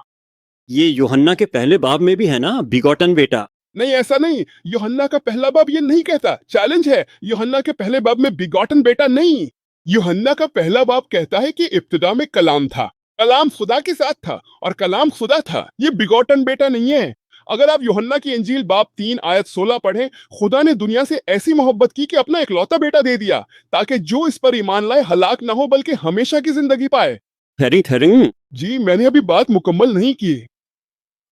یہ یوحنا کے پہلے باب میں بھی ہے نا، بیگوٹن بیٹا. نہیں، ایسا نہیں. یوحنا کا پہلا باب یہ نہیں کہتا. چیلنج ہے، یوحنا کے پہلے باب میں بیگوٹن بیٹا نہیں. یوحنا کا پہلا باب کہتا ہے کہ ابتدا میں کلام تھا، کلام خدا کے ساتھ تھا اور کلام خدا تھا. یہ بیگوٹن بیٹا نہیں ہے. اگر آپ یوحنا کی انجیل باب 3 آیت 16 پڑھیں، خدا نے دنیا سے ایسی محبت کی کہ اپنا اکلوتا بیٹا دے دیا تاکہ جو اس پر ایمان لائے ہلاک نہ ہو بلکہ ہمیشہ کی زندگی پائے. جی، میں نے ابھی بات مکمل نہیں کی.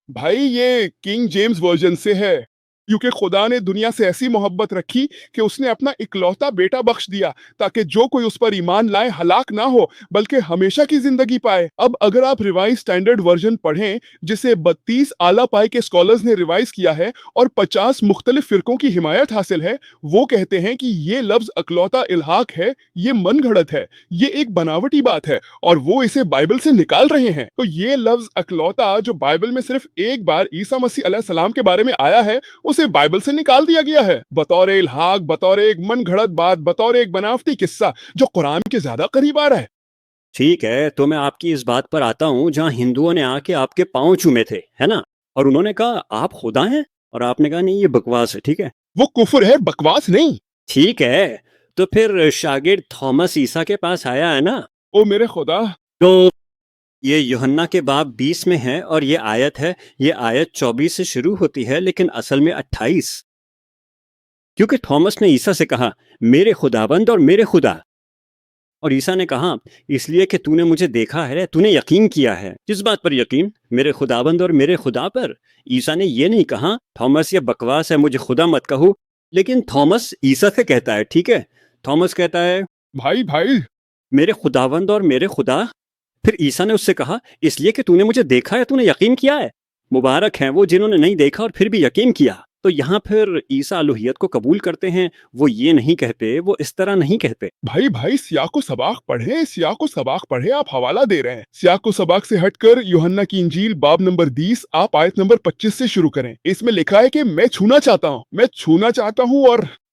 بھائی، یہ کنگ جیمز ورژن سے ہے، کیونکہ خدا نے دنیا سے ایسی محبت رکھی کہ اس نے اپنا اکلوتا بیٹا بخش دیا تاکہ جو کوئی اس پر ایمان لائے ہلاک نہ ہو بلکہ ہمیشہ کی زندگی پائے. اب اگر آپ ریوائز سٹینڈرڈ ورژن پڑھیں، جسے 32 اعلیٰ پائے کے اسکالرز نے ریوائز کیا ہے اور 50 مختلف فرقوں کی حمایت حاصل ہے، وہ کہتے ہیں کہ یہ لفظ اکلوتا الحاق ہے، یہ من گھڑت ہے، یہ ایک بناوٹی بات ہے اور وہ اسے بائبل سے نکال رہے ہیں. تو یہ لفظ اکلوتا جو بائبل میں صرف ایک بار عیسیٰ مسیح علیہ السلام کے بارے میں آیا ہے، اسے بائبل سے نکال دیا گیا ہے بطور الحاق، بطور ایک من گھڑت بات، بطور ایک بناوٹی قصہ جو قرآن کے زیادہ قریب آ رہا ہے. ٹھیک ہے، تو میں آپ کی اس بات پر آتا ہوں جہاں ہندوؤں نے آ کے آپ کے پاؤں چومے تھے، ہے نا، اور انہوں نے کہا آپ خدا ہیں، اور آپ نے کہا نہیں، یہ بکواس ہے. ٹھیک ہے، وہ کفر ہے، بکواس نہیں. ٹھیک ہے، تو پھر شاگرد تھامس عیسیٰ کے پاس آیا ہے نا، او میرے خدا. تو یہ یوحنا کے باب 20 میں ہے اور یہ آیت 24 سے شروع ہوتی ہے لیکن اصل میں 28، کیونکہ تھامس نے عیسیٰ سے کہا میرے خداوند اور میرے خدا، اور عیسیٰ نے کہا اس لیے کہ تو نے مجھے دیکھا ہے، تو نے یقین کیا ہے. کس بات پر یقین؟ میرے خداوند اور میرے خدا پر. عیسیٰ نے یہ نہیں کہا تھامس یہ بکواس ہے، مجھے خدا مت کہو، لیکن تھامس عیسیٰ سے کہتا ہے، ٹھیک ہے، تھامس کہتا ہے بھائی میرے خداوند اور میرے خدا. پھر عیسیٰ نے اس سے کہا اس لیے کہ تو نے مجھے دیکھا ہے، تو نے یقین کیا ہے. مبارک ہیں وہ جنہوں نے نہیں دیکھا اور پھر بھی یقین کیا. تو یہاں پھر عیسیٰ الوہیت کو قبول کرتے ہیں، وہ یہ نہیں کہتے، وہ اس طرح نہیں کہتے. بھائی سیاق و سباق پڑھیں. آپ حوالہ دے رہے ہیں. سیاق و سباق سے ہٹ کر یوحنا کی انجیل باب نمبر 20 آپ آیت نمبر 25 سے شروع کریں. اس میں لکھا ہے کہ میں چھونا چاہتا ہوں اور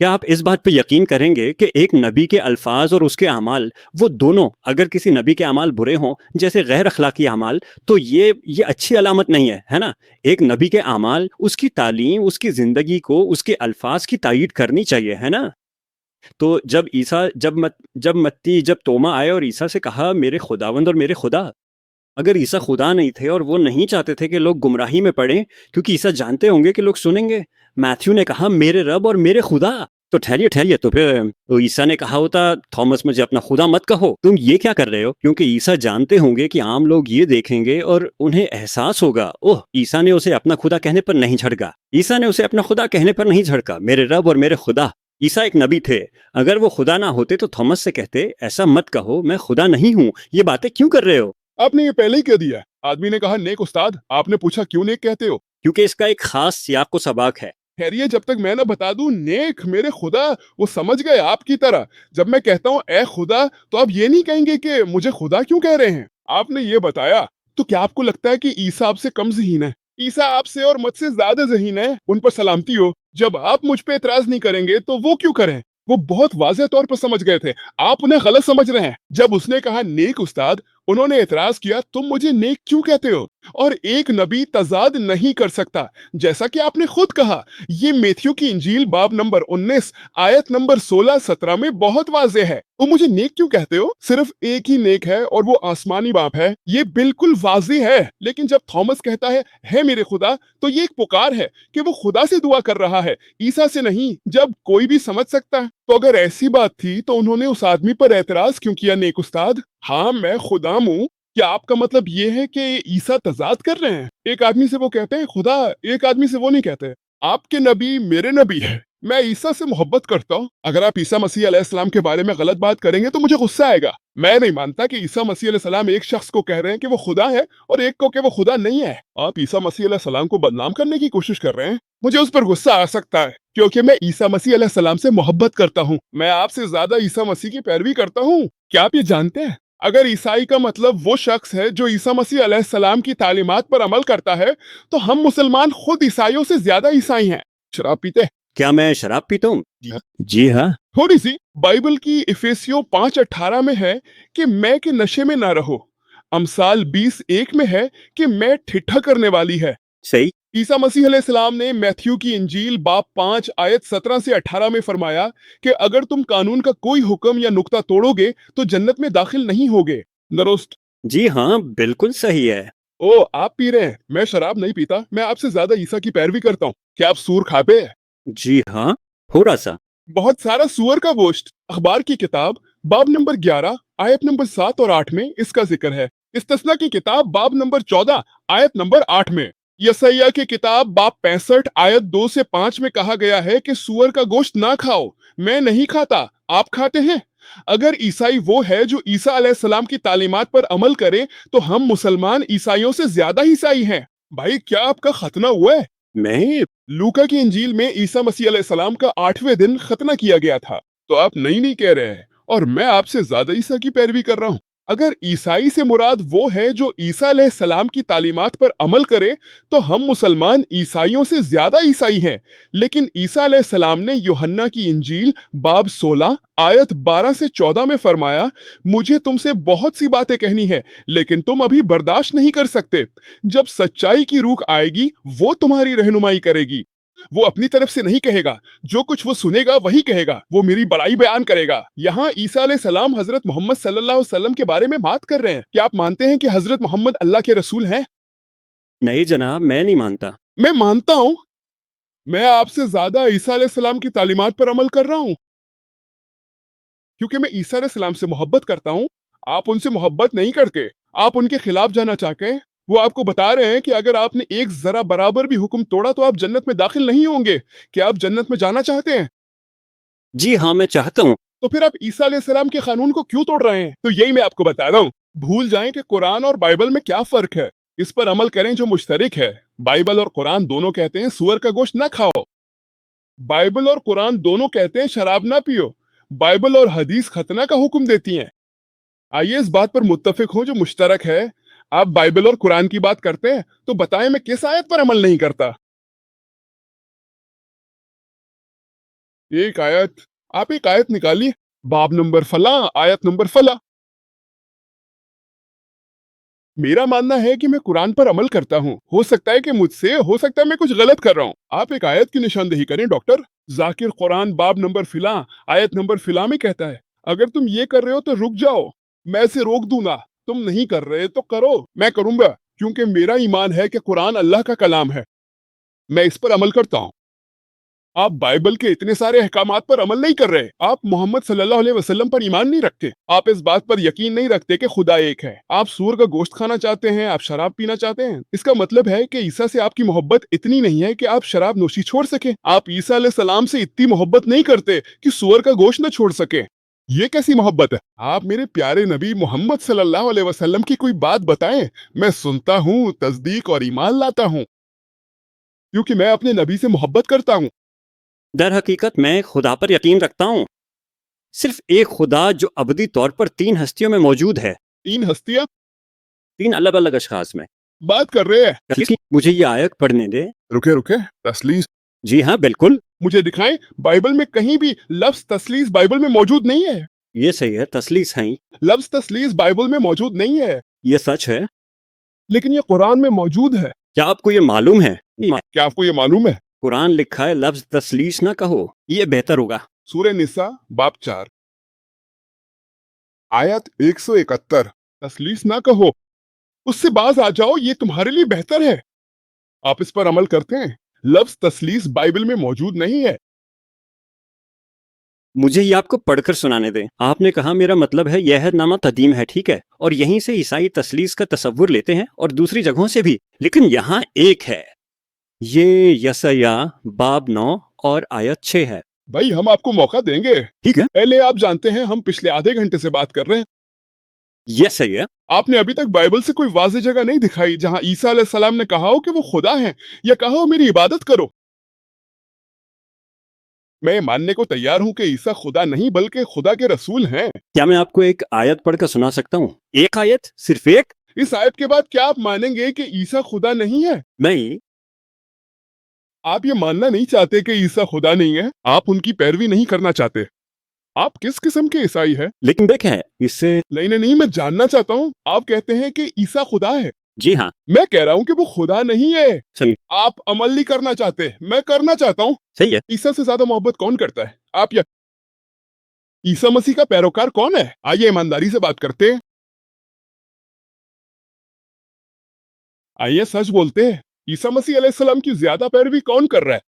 کیا آپ اس بات پہ یقین کریں گے کہ ایک نبی کے الفاظ اور اس کے اعمال، وہ دونوں اگر کسی نبی کے اعمال برے ہوں جیسے غیر اخلاقی اعمال، تو یہ اچھی علامت نہیں ہے نا؟ ایک نبی کے اعمال، اس کی تعلیم، اس کی زندگی کو اس کے الفاظ کی تائید کرنی چاہیے، ہے نا؟ تو جب توما آئے اور عیسیٰ سے کہا میرے خداوند اور میرے خدا، اگر عیسیٰ خدا نہیں تھے اور وہ نہیں چاہتے تھے کہ لوگ گمراہی میں پڑیں کیونکہ عیسیٰ جانتے ہوں گے کہ لوگ سنیں گے، میتھیو نے کہا میرے رب اور میرے خدا، تو ٹھہریے تو پھر تو عیسیٰ نے کہا ہوتا تھامس مجھے اپنا خدا مت کہو، تم یہ کیا کر رہے ہو؟ کیونکہ عیسیٰ جانتے ہوں گے کہ عام لوگ یہ دیکھیں گے اور انہیں احساس ہوگا، اوہ عیسیٰ نے اسے اپنا خدا کہنے پر نہیں جھڑکا، عیسیٰ نے اسے اپنا خدا کہنے پر نہیں جھڑکا، میرے رب اور میرے خدا۔ عیسیٰ ایک نبی تھے، اگر وہ خدا نہ ہوتے تو تھامس سے کہتے ایسا مت کہو، میں خدا نہیں ہوں، یہ باتیں کیوں کر رہے ہو؟ آپ نے یہ پہلے ہی کہہ دیا۔ آدمی نے کہا نیک استاد، آپ نے پوچھا کیوں نیک کہتے ہو؟ کیونکہ اس کا ایک خاص سیاق و سباق ہے۔ خیریے جب تک میں نہ بتا دوں نیک میرے خدا، وہ سمجھ گئے آپ کی طرح۔ جب میں کہتا ہوں اے خدا تو آپ یہ نہیں کہیں گے کہ مجھے خدا کیوں کہہ رہے ہیں۔ آپ نے یہ بتایا تو کیا آپ کو لگتا ہے کہ عیسیٰ آپ سے کم ذہین ہے؟ عیسیٰ آپ سے اور مجھ سے زیادہ ذہین ہے، ان پر سلامتی ہو۔ جب آپ مجھ پہ اعتراض نہیں کریں گے تو وہ کیوں کریں؟ وہ بہت واضح طور پر سمجھ گئے تھے، آپ انہیں غلط سمجھ رہے ہیں۔ جب اس نے کہا نیک استاد، انہوں نے اعتراض کیا تم مجھے نیک کیوں کہتے ہو؟ اور ایک نبی تضاد نہیں کر سکتا، جیسا کہ آپ نے خود کہا۔ یہ میتھیو کی انجیل باب نمبر 19 آیت نمبر 16-17 میں بہت واضح ہے۔ وہ مجھے نیک کیوں کہتے ہو؟ صرف ایک ہی نیک ہے اور وہ آسمانی باپ ہے، یہ بالکل واضح ہے۔ لیکن جب تھامس کہتا ہے میرے خدا، تو یہ ایک پکار ہے کہ وہ خدا سے دعا کر رہا ہے، عیسیٰ سے نہیں۔ جب کوئی بھی سمجھ سکتا ہے تو اگر ایسی بات تھی تو انہوں نے اس آدمی پر اعتراض کیوں کیا نیک استاد؟ ہاں میں خدا ہوں، کیا آپ کا مطلب یہ ہے کہ عیسیٰ تضاد کر رہے ہیں؟ ایک آدمی سے وہ کہتے ہیں خدا، ایک آدمی سے وہ نہیں کہتے۔ آپ کے نبی میرے نبی ہے، میں عیسیٰ سے محبت کرتا ہوں۔ اگر آپ عیسیٰ مسیح علیہ السلام کے بارے میں غلط بات کریں گے تو مجھے غصہ آئے گا۔ میں نہیں مانتا کہ عیسیٰ مسیح علیہ السلام ایک شخص کو کہہ رہے ہیں کہ وہ خدا ہے اور ایک کو کہ وہ خدا نہیں ہے۔ آپ عیسیٰ مسیح علیہ السلام کو بدنام کرنے کی کوشش کر رہے ہیں۔ مجھے اس پر غصہ آ سکتا ہے کیونکہ میں عیسیٰ مسیح علیہ السلام سے محبت کرتا ہوں۔ میں آپ سے زیادہ عیسیٰ مسیح کی پیروی کرتا ہوں۔ کیا آپ یہ جانتے ہیں اگر عیسائی کا مطلب وہ شخص ہے جو عیسیٰ مسیح علیہ السلام کی تعلیمات پر عمل کرتا ہے، تو ہم مسلمان خود عیسائیوں سے زیادہ عیسائی ہیں۔ شراب پیتے ہیں؟ کیا میں شراب پیتا ہوں؟ جی ہاں۔ تھوڑی سی بائبل کی افیسیوں 5:18 میں ہے کہ میں کے نشے میں نہ رہو۔ امثال 20:1 میں ہے کہ میں ٹھٹھا کرنے والی ہے۔ صحیح۔ عیسیٰ مسیح علیہ السلام نے میتھیو کی انجیل باب 5 آیت 17 سے 18 میں فرمایا کہ اگر تم قانون کا کوئی حکم یا نقطہ توڑو گے تو جنت میں داخل نہیں ہوگے۔ درست؟ جی ہاں، بالکل صحیح ہے۔ او آپ پی رہے ہیں، میں شراب نہیں پیتا، میں آپ سے زیادہ عیسیٰ کی پیروی کرتا ہوں۔ کیا آپ سور کھاتے ہیں؟ جی ہاں، تھوڑا سا۔ بہت سارا سور کا گوشت۔ اخبار کی کتاب باب نمبر 11 آیت نمبر 7 اور 8 میں اس کا ذکر ہے۔ استثنا کی کتاب باب نمبر 14 آیت نمبر 8 میں، یسیہ کی کتاب باب 65 آیت 2 سے 5 میں کہا گیا ہے کہ سور کا گوشت نہ کھاؤ۔ میں نہیں کھاتا، آپ کھاتے ہیں۔ اگر عیسائی وہ ہے جو عیسیٰ علیہ السلام کی تعلیمات پر عمل کرے تو ہم مسلمان عیسائیوں سے زیادہ عیسائی ہیں۔ بھائی کیا آپ کا ختنہ ہوا ہے؟ میں لوکا کی انجیل میں عیسیٰ مسیح علیہ السلام کا 8ویں دن ختنہ کیا گیا تھا، تو آپ نہیں کہہ رہے ہیں، اور میں آپ سے زیادہ عیسیٰ کی پیروی کر رہا ہوں۔ اگر عیسائی سے مراد وہ ہے جو عیسیٰ علیہ السلام کی تعلیمات پر عمل کرے تو ہم مسلمان عیسائیوں سے زیادہ عیسائی ہیں۔ لیکن عیسیٰ علیہ السلام نے یوحنا کی انجیل باب 16 آیت 12 سے 14 میں فرمایا، مجھے تم سے بہت سی باتیں کہنی ہے لیکن تم ابھی برداشت نہیں کر سکتے۔ جب سچائی کی روح آئے گی وہ تمہاری رہنمائی کرے گی۔ وہ اپنی طرف سے نہیں کہے گا، جو کچھ وہ سنے گا وہی کہے گا، وہ میری بڑائی بیان کرے گا۔ یہاں عیسیٰ علیہ السلام حضرت محمد صلی اللہ علیہ وسلم کے بارے میں بات کر رہے ہیں۔ کیا آپ مانتے ہیں کہ حضرت محمد اللہ کے رسول ہیں؟ نہیں جناب، میں نہیں مانتا۔ میں مانتا ہوں۔ میں آپ سے زیادہ عیسیٰ علیہ السلام کی تعلیمات پر عمل کر رہا ہوں کیونکہ میں عیسیٰ علیہ السلام سے محبت کرتا ہوں۔ آپ ان سے محبت نہیں کرتے، آپ ان کے خلاف جانا چاہتے ہیں۔ وہ آپ کو بتا رہے ہیں کہ اگر آپ نے ایک ذرا برابر بھی حکم توڑا تو آپ جنت میں داخل نہیں ہوں گے۔ کیا آپ جنت میں جانا چاہتے ہیں؟ جی ہاں، میں چاہتا ہوں۔ تو پھر آپ عیسیٰ علیہ السلام کے قانون کو کیوں توڑ رہے ہیں؟ تو یہی میں آپ کو بتا رہا ہوں۔ بھول جائیں کہ قرآن اور بائبل میں کیا فرق ہے، اس پر عمل کریں جو مشترک ہے۔ بائبل اور قرآن دونوں کہتے ہیں سور کا گوشت نہ کھاؤ۔ بائبل اور قرآن دونوں کہتے ہیں شراب نہ پیو۔ بائبل اور حدیث ختنہ کا حکم دیتی ہیں۔ آئیے اس بات پر متفق ہوں جو مشترک ہے۔ آپ بائبل اور قرآن کی بات کرتے ہیں تو بتائیں میں کس آیت پر عمل نہیں کرتا؟ ایک آیت، آپ ایک آیت نکالیے، باب نمبر فلاں، آیت نمبر فلاں۔ میرا ماننا ہے کہ میں قرآن پر عمل کرتا ہوں، ہو سکتا ہے کہ مجھ سے، ہو سکتا ہے میں کچھ غلط کر رہا ہوں۔ آپ ایک آیت کی نشاندہی کریں ڈاکٹر۔ ذاکر قرآن باب نمبر فلاں، آیت نمبر فلاں میں کہتا ہے، اگر تم یہ کر رہے ہو تو رک جاؤ، میں اسے روک دوں گا۔ تم نہیں کر رہے تو کرو، میں کروں گا، کیونکہ میرا ایمان ہے کہ قرآن اللہ کا کلام ہے، میں اس پر عمل کرتا ہوں۔ آپ بائبل کے اتنے سارے احکامات پر عمل نہیں کر رہے، آپ محمد صلی اللہ علیہ وسلم پر ایمان نہیں رکھتے، آپ اس بات پر یقین نہیں رکھتے کہ خدا ایک ہے، آپ سور کا گوشت کھانا چاہتے ہیں، آپ شراب پینا چاہتے ہیں۔ اس کا مطلب ہے کہ عیسیٰ سے آپ کی محبت اتنی نہیں ہے کہ آپ شراب نوشی چھوڑ سکیں، آپ عیسیٰ علیہ السلام سے اتنی محبت نہیں کرتے کہ سور کا گوشت نہ چھوڑ سکیں۔ یہ کیسی محبت ہے؟ آپ میرے پیارے نبی محمد صلی اللہ علیہ وسلم کی کوئی بات بتائیں، میں سنتا ہوں، تصدیق اور ایمان لاتا ہوں، کیونکہ میں اپنے نبی سے محبت کرتا ہوں۔ در حقیقت میں خدا پر یقین رکھتا ہوں، صرف ایک خدا جو ابدی طور پر 3 ہستیوں میں موجود ہے، 3 ہستیاں 3 الگ الگ اشخاص میں۔ بات کر رہے ہیں؟ مجھے یہ آیت پڑھنے دے۔ رکے، تثلیث جی ہاں بالکل، مجھے دکھائیں، بائبل میں کہیں بھی لفظ تثلیث بائبل میں موجود نہیں ہے، یہ صحیح ہے، تثلیث ہیں، لفظ تثلیث بائبل میں موجود نہیں ہے، یہ سچ ہے۔ لیکن یہ قرآن میں موجود ہے۔ کیا آپ کو یہ معلوم ہے؟ کیا آپ کو یہ معلوم ہے؟ قرآن لکھا ہے لفظ تثلیث نہ کہو، یہ بہتر ہوگا۔ سورہ نساء باب 4 آیت 171، تثلیث نہ کہو، اس سے باز آ جاؤ، یہ تمہارے لیے بہتر ہے۔ آپ اس پر عمل کرتے ہیں؟ لفظ تثلیث بائبل میں موجود نہیں ہے۔ مجھے یہ آپ کو پڑھ کر سنانے دیں۔ آپ نے کہا میرا مطلب ہے یہ عہد نامہ قدیم ہے، ٹھیک ہے، اور یہیں سے عیسائی تثلیث کا تصور لیتے ہیں اور دوسری جگہوں سے بھی، لیکن یہاں ایک ہے، یہ یسعیاہ باب 9 اور آیت 6 ہے۔ بھائی ہم آپ کو موقع دیں گے، ٹھیک ہے، پہلے آپ جانتے ہیں ہم پچھلے آدھے گھنٹے سے بات کر رہے ہیں، یسعیاہ آپ نے ابھی تک بائبل سے کوئی واضح جگہ نہیں دکھائی جہاں عیسیٰ علیہ السلام نے کہا ہو کہ وہ خدا ہیں، یا کہا ہو میری عبادت کرو۔ میں ماننے کو تیار ہوں کہ عیسیٰ خدا نہیں بلکہ خدا کے رسول ہیں۔ کیا میں آپ کو ایک آیت پڑھ کر سنا سکتا ہوں؟ ایک آیت، صرف ایک؟ اس آیت کے بعد کیا آپ مانیں گے کہ عیسیٰ خدا نہیں ہے؟ نہیں، آپ یہ ماننا نہیں چاہتے کہ عیسیٰ خدا نہیں ہے، آپ ان کی پیروی نہیں کرنا چاہتے۔ آپ کس قسم کے عیسائی ہیں؟ لیکن دیکھیں اس سے، نہیں، میں جاننا چاہتا ہوں، آپ کہتے ہیں کہ عیسیٰ خدا ہے، جی ہاں، میں کہہ رہا ہوں کہ وہ خدا نہیں ہے۔ صحیح، آپ عمل نہیں کرنا چاہتے، میں کرنا چاہتا ہوں۔ صحیح ہے۔ عیسیٰ سے زیادہ محبت کون کرتا ہے؟ آپ یا عیسیٰ مسیح کا پیروکار کون ہے؟ آئیے ایمانداری سے بات کرتے ہیں، آئیے سچ بولتے ہیں، عیسیٰ مسیح علیہ السلام کی زیادہ پیروی کون کر رہا ہے؟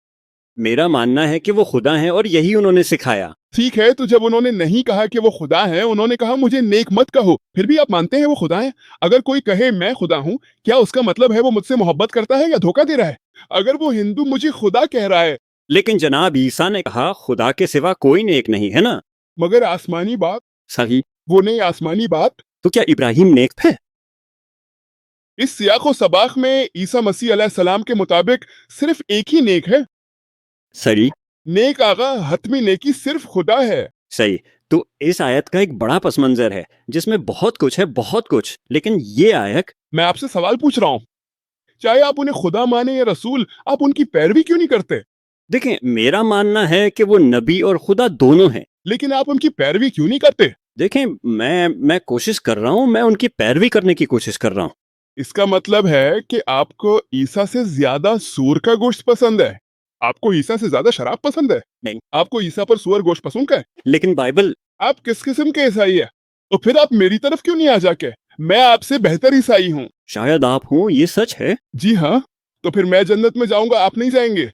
میرا ماننا ہے کہ وہ خدا ہیں اور یہی انہوں نے سکھایا۔ ٹھیک ہے، تو جب انہوں نے نہیں کہا کہ وہ خدا ہیں، انہوں نے کہا مجھے نیک مت کہو، پھر بھی آپ مانتے ہیں وہ خدا ہیں؟ اگر کوئی کہے میں خدا ہوں، کیا اس کا مطلب ہے وہ مجھ سے محبت کرتا ہے یا دھوکہ دے رہا ہے؟ اگر وہ ہندو مجھے خدا کہہ رہا ہے، لیکن جناب عیسیٰ نے کہا خدا کے سوا کوئی نیک نہیں ہے نا؟ مگر آسمانی بات، صحیح، وہ نہیں آسمانی بات۔ تو کیا ابراہیم نیک تھے؟ اس سیاق و سباق میں عیسیٰ مسیح علیہ السلام کے مطابق صرف ایک ہی نیک ہے، صحیح، نیک آغا حتمی نیکی صرف خدا ہے۔ صحیح، تو اس آیت کا ایک بڑا پس منظر ہے جس میں بہت کچھ ہے، بہت کچھ، لیکن یہ آیت، میں آپ سے سوال پوچھ رہا ہوں، چاہے آپ انہیں خدا مانیں یا رسول، آپ ان کی پیروی کیوں نہیں کرتے؟ دیکھیں میرا ماننا ہے کہ وہ نبی اور خدا دونوں ہیں، لیکن آپ ان کی پیروی کیوں نہیں کرتے؟ دیکھیں میں کوشش کر رہا ہوں، میں ان کی پیروی کرنے کی کوشش کر رہا ہوں۔ اس کا مطلب ہے کہ آپ کو عیسیٰ سے زیادہ سور کا گوشت پسند ہے، آپ کو عیسیٰ سے زیادہ شراب پسند ہے، نہیں، آپ کو عیسیٰ پر سور گوشت پسند ہے۔ لیکن بائبل، آپ کس قسم کے عیسائی ہے؟ تو پھر آپ میری طرف کیوں نہیں آ جا کے؟ میں آپ سے بہتر عیسائی ہوں۔ شاید آپ ہوں، یہ سچ ہے۔ جی ہاں، تو پھر میں جنت میں جاؤں گا، آپ نہیں جائیں گے۔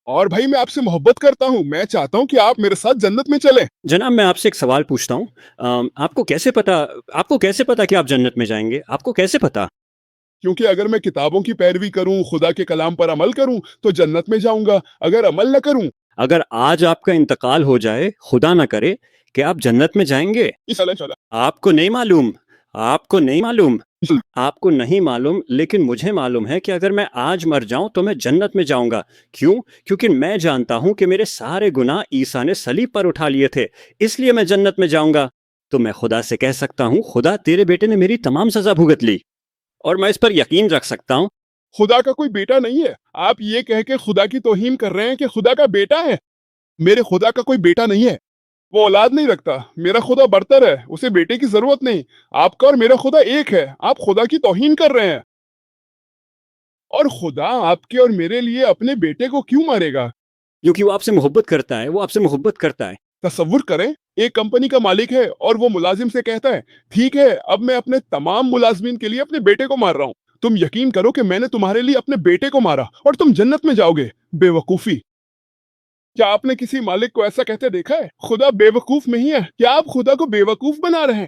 اور بھائی میں آپ سے محبت کرتا ہوں، میں چاہتا ہوں کہ آپ میرے ساتھ جنت میں چلیں۔ جناب میں آپ سے ایک سوال پوچھتا ہوں، آپ کو کیسے پتا کہ آپ جنت میں جائیں گے؟ آپ کو کیسے پتا؟ کیونکہ اگر میں کتابوں کی پیروی کروں، خدا کے کلام پر عمل کروں تو جنت میں جاؤں گا، اگر عمل نہ کروں۔ اگر آج آپ کا انتقال ہو جائے، خدا نہ کرے، کہ آپ جنت میں جائیں گے؟ آپ کو نہیں معلوم، آپ کو نہیں معلوم، لیکن مجھے معلوم ہے کہ اگر میں آج مر جاؤں تو میں جنت میں جاؤں گا۔ کیوں؟ کیونکہ میں جانتا ہوں کہ میرے سارے گناہ عیسیٰ نے صلیب پر اٹھا لیے تھے، اس لیے میں جنت میں جاؤں گا۔ تو میں خدا سے کہہ سکتا ہوں خدا تیرے بیٹے نے میری تمام سزا بھگت لی، اور میں اس پر یقین رکھ سکتا ہوں۔ خدا کا کوئی بیٹا نہیں ہے، آپ یہ کہہ کے خدا کی توہین کر رہے ہیں کہ خدا کا بیٹا ہے۔ میرے خدا کا کوئی بیٹا نہیں ہے، وہ اولاد نہیں رکھتا، میرا خدا برتر ہے، اسے بیٹے کی ضرورت نہیں، آپ کا اور میرا خدا ایک ہے، آپ خدا کی توہین کر رہے ہیں۔ اور خدا آپ کے اور میرے لیے اپنے بیٹے کو کیوں مارے گا؟ کیونکہ وہ آپ سے محبت کرتا ہے، وہ آپ سے محبت کرتا ہے۔ تصور کریں ایک کمپنی کا مالک ہے اور وہ ملازم سے کہتا ہے ٹھیک ہے اب میں اپنے تمام ملازمین کے لیے اپنے بیٹے کو مار رہا ہوں، تم یقین کرو کہ میں نے تمہارے لیے اپنے بیٹے کو مارا اور تم جنت میں جاؤ گے۔ بے وقوفی! کیا آپ نے کسی مالک کو ایسا کہتے دیکھا ہے؟ خدا بے وقوف نہیں ہے، کیا آپ خدا کو بے وقوف بنا رہے ہیں؟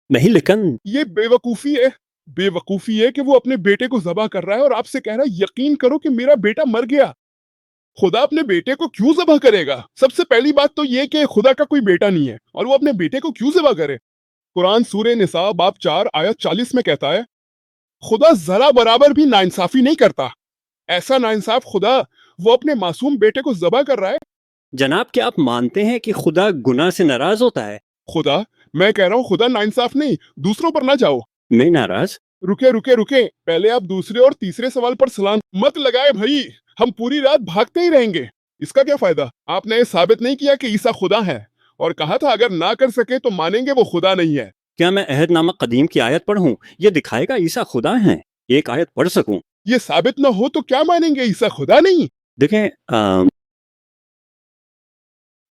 نہیں، لیکن یہ بے وقوفی ہے، بے وقوفی ہے کہ وہ اپنے بیٹے کو ذبح کر رہا ہے اور آپ سے کہہ رہا ہے یقین کرو کہ میرا بیٹا مر گیا۔ خدا اپنے بیٹے کو کیوں ذبح کرے گا؟ سب سے پہلی بات تو یہ کہ خدا کا کوئی بیٹا نہیں ہے اور وہ اپنے بیٹے کو کیوں ذبح کرے؟ قرآن سورہ نساء باب 4 آیت 40 میں کہتا ہے خدا ذرا برابر بھی ناانصافی نہیں کرتا۔ ایسا ناانصاف خدا وہ اپنے معصوم بیٹے کو ذبح کر رہا ہے۔ جناب کیا آپ مانتے ہیں کہ خدا گناہ سے ناراض ہوتا ہے؟ خدا، میں کہہ رہا ہوں خدا ناانصاف نہیں، دوسروں پر نہ جاؤ۔ نہیں ناراض۔ رکے پہلے آپ دوسرے اور تیسرے سوال پر سلام مت لگائے بھائی، ہم پوری رات بھاگتے ہی رہیں گے، اس کا کیا فائدہ؟ آپ نے یہ ثابت نہیں کیا کہ عیسیٰ خدا ہے اور کہا تھا اگر نہ کر سکے تو مانیں گے وہ خدا نہیں ہے۔ کیا میں عہد نامہ قدیم کی آیت پڑھوں؟ یہ دکھائے گا عیسیٰ خدا ہیں، ایک آیت پڑھ سکوں؟ یہ ثابت نہ ہو تو کیا مانیں گے عیسیٰ خدا نہیں؟ دیکھیں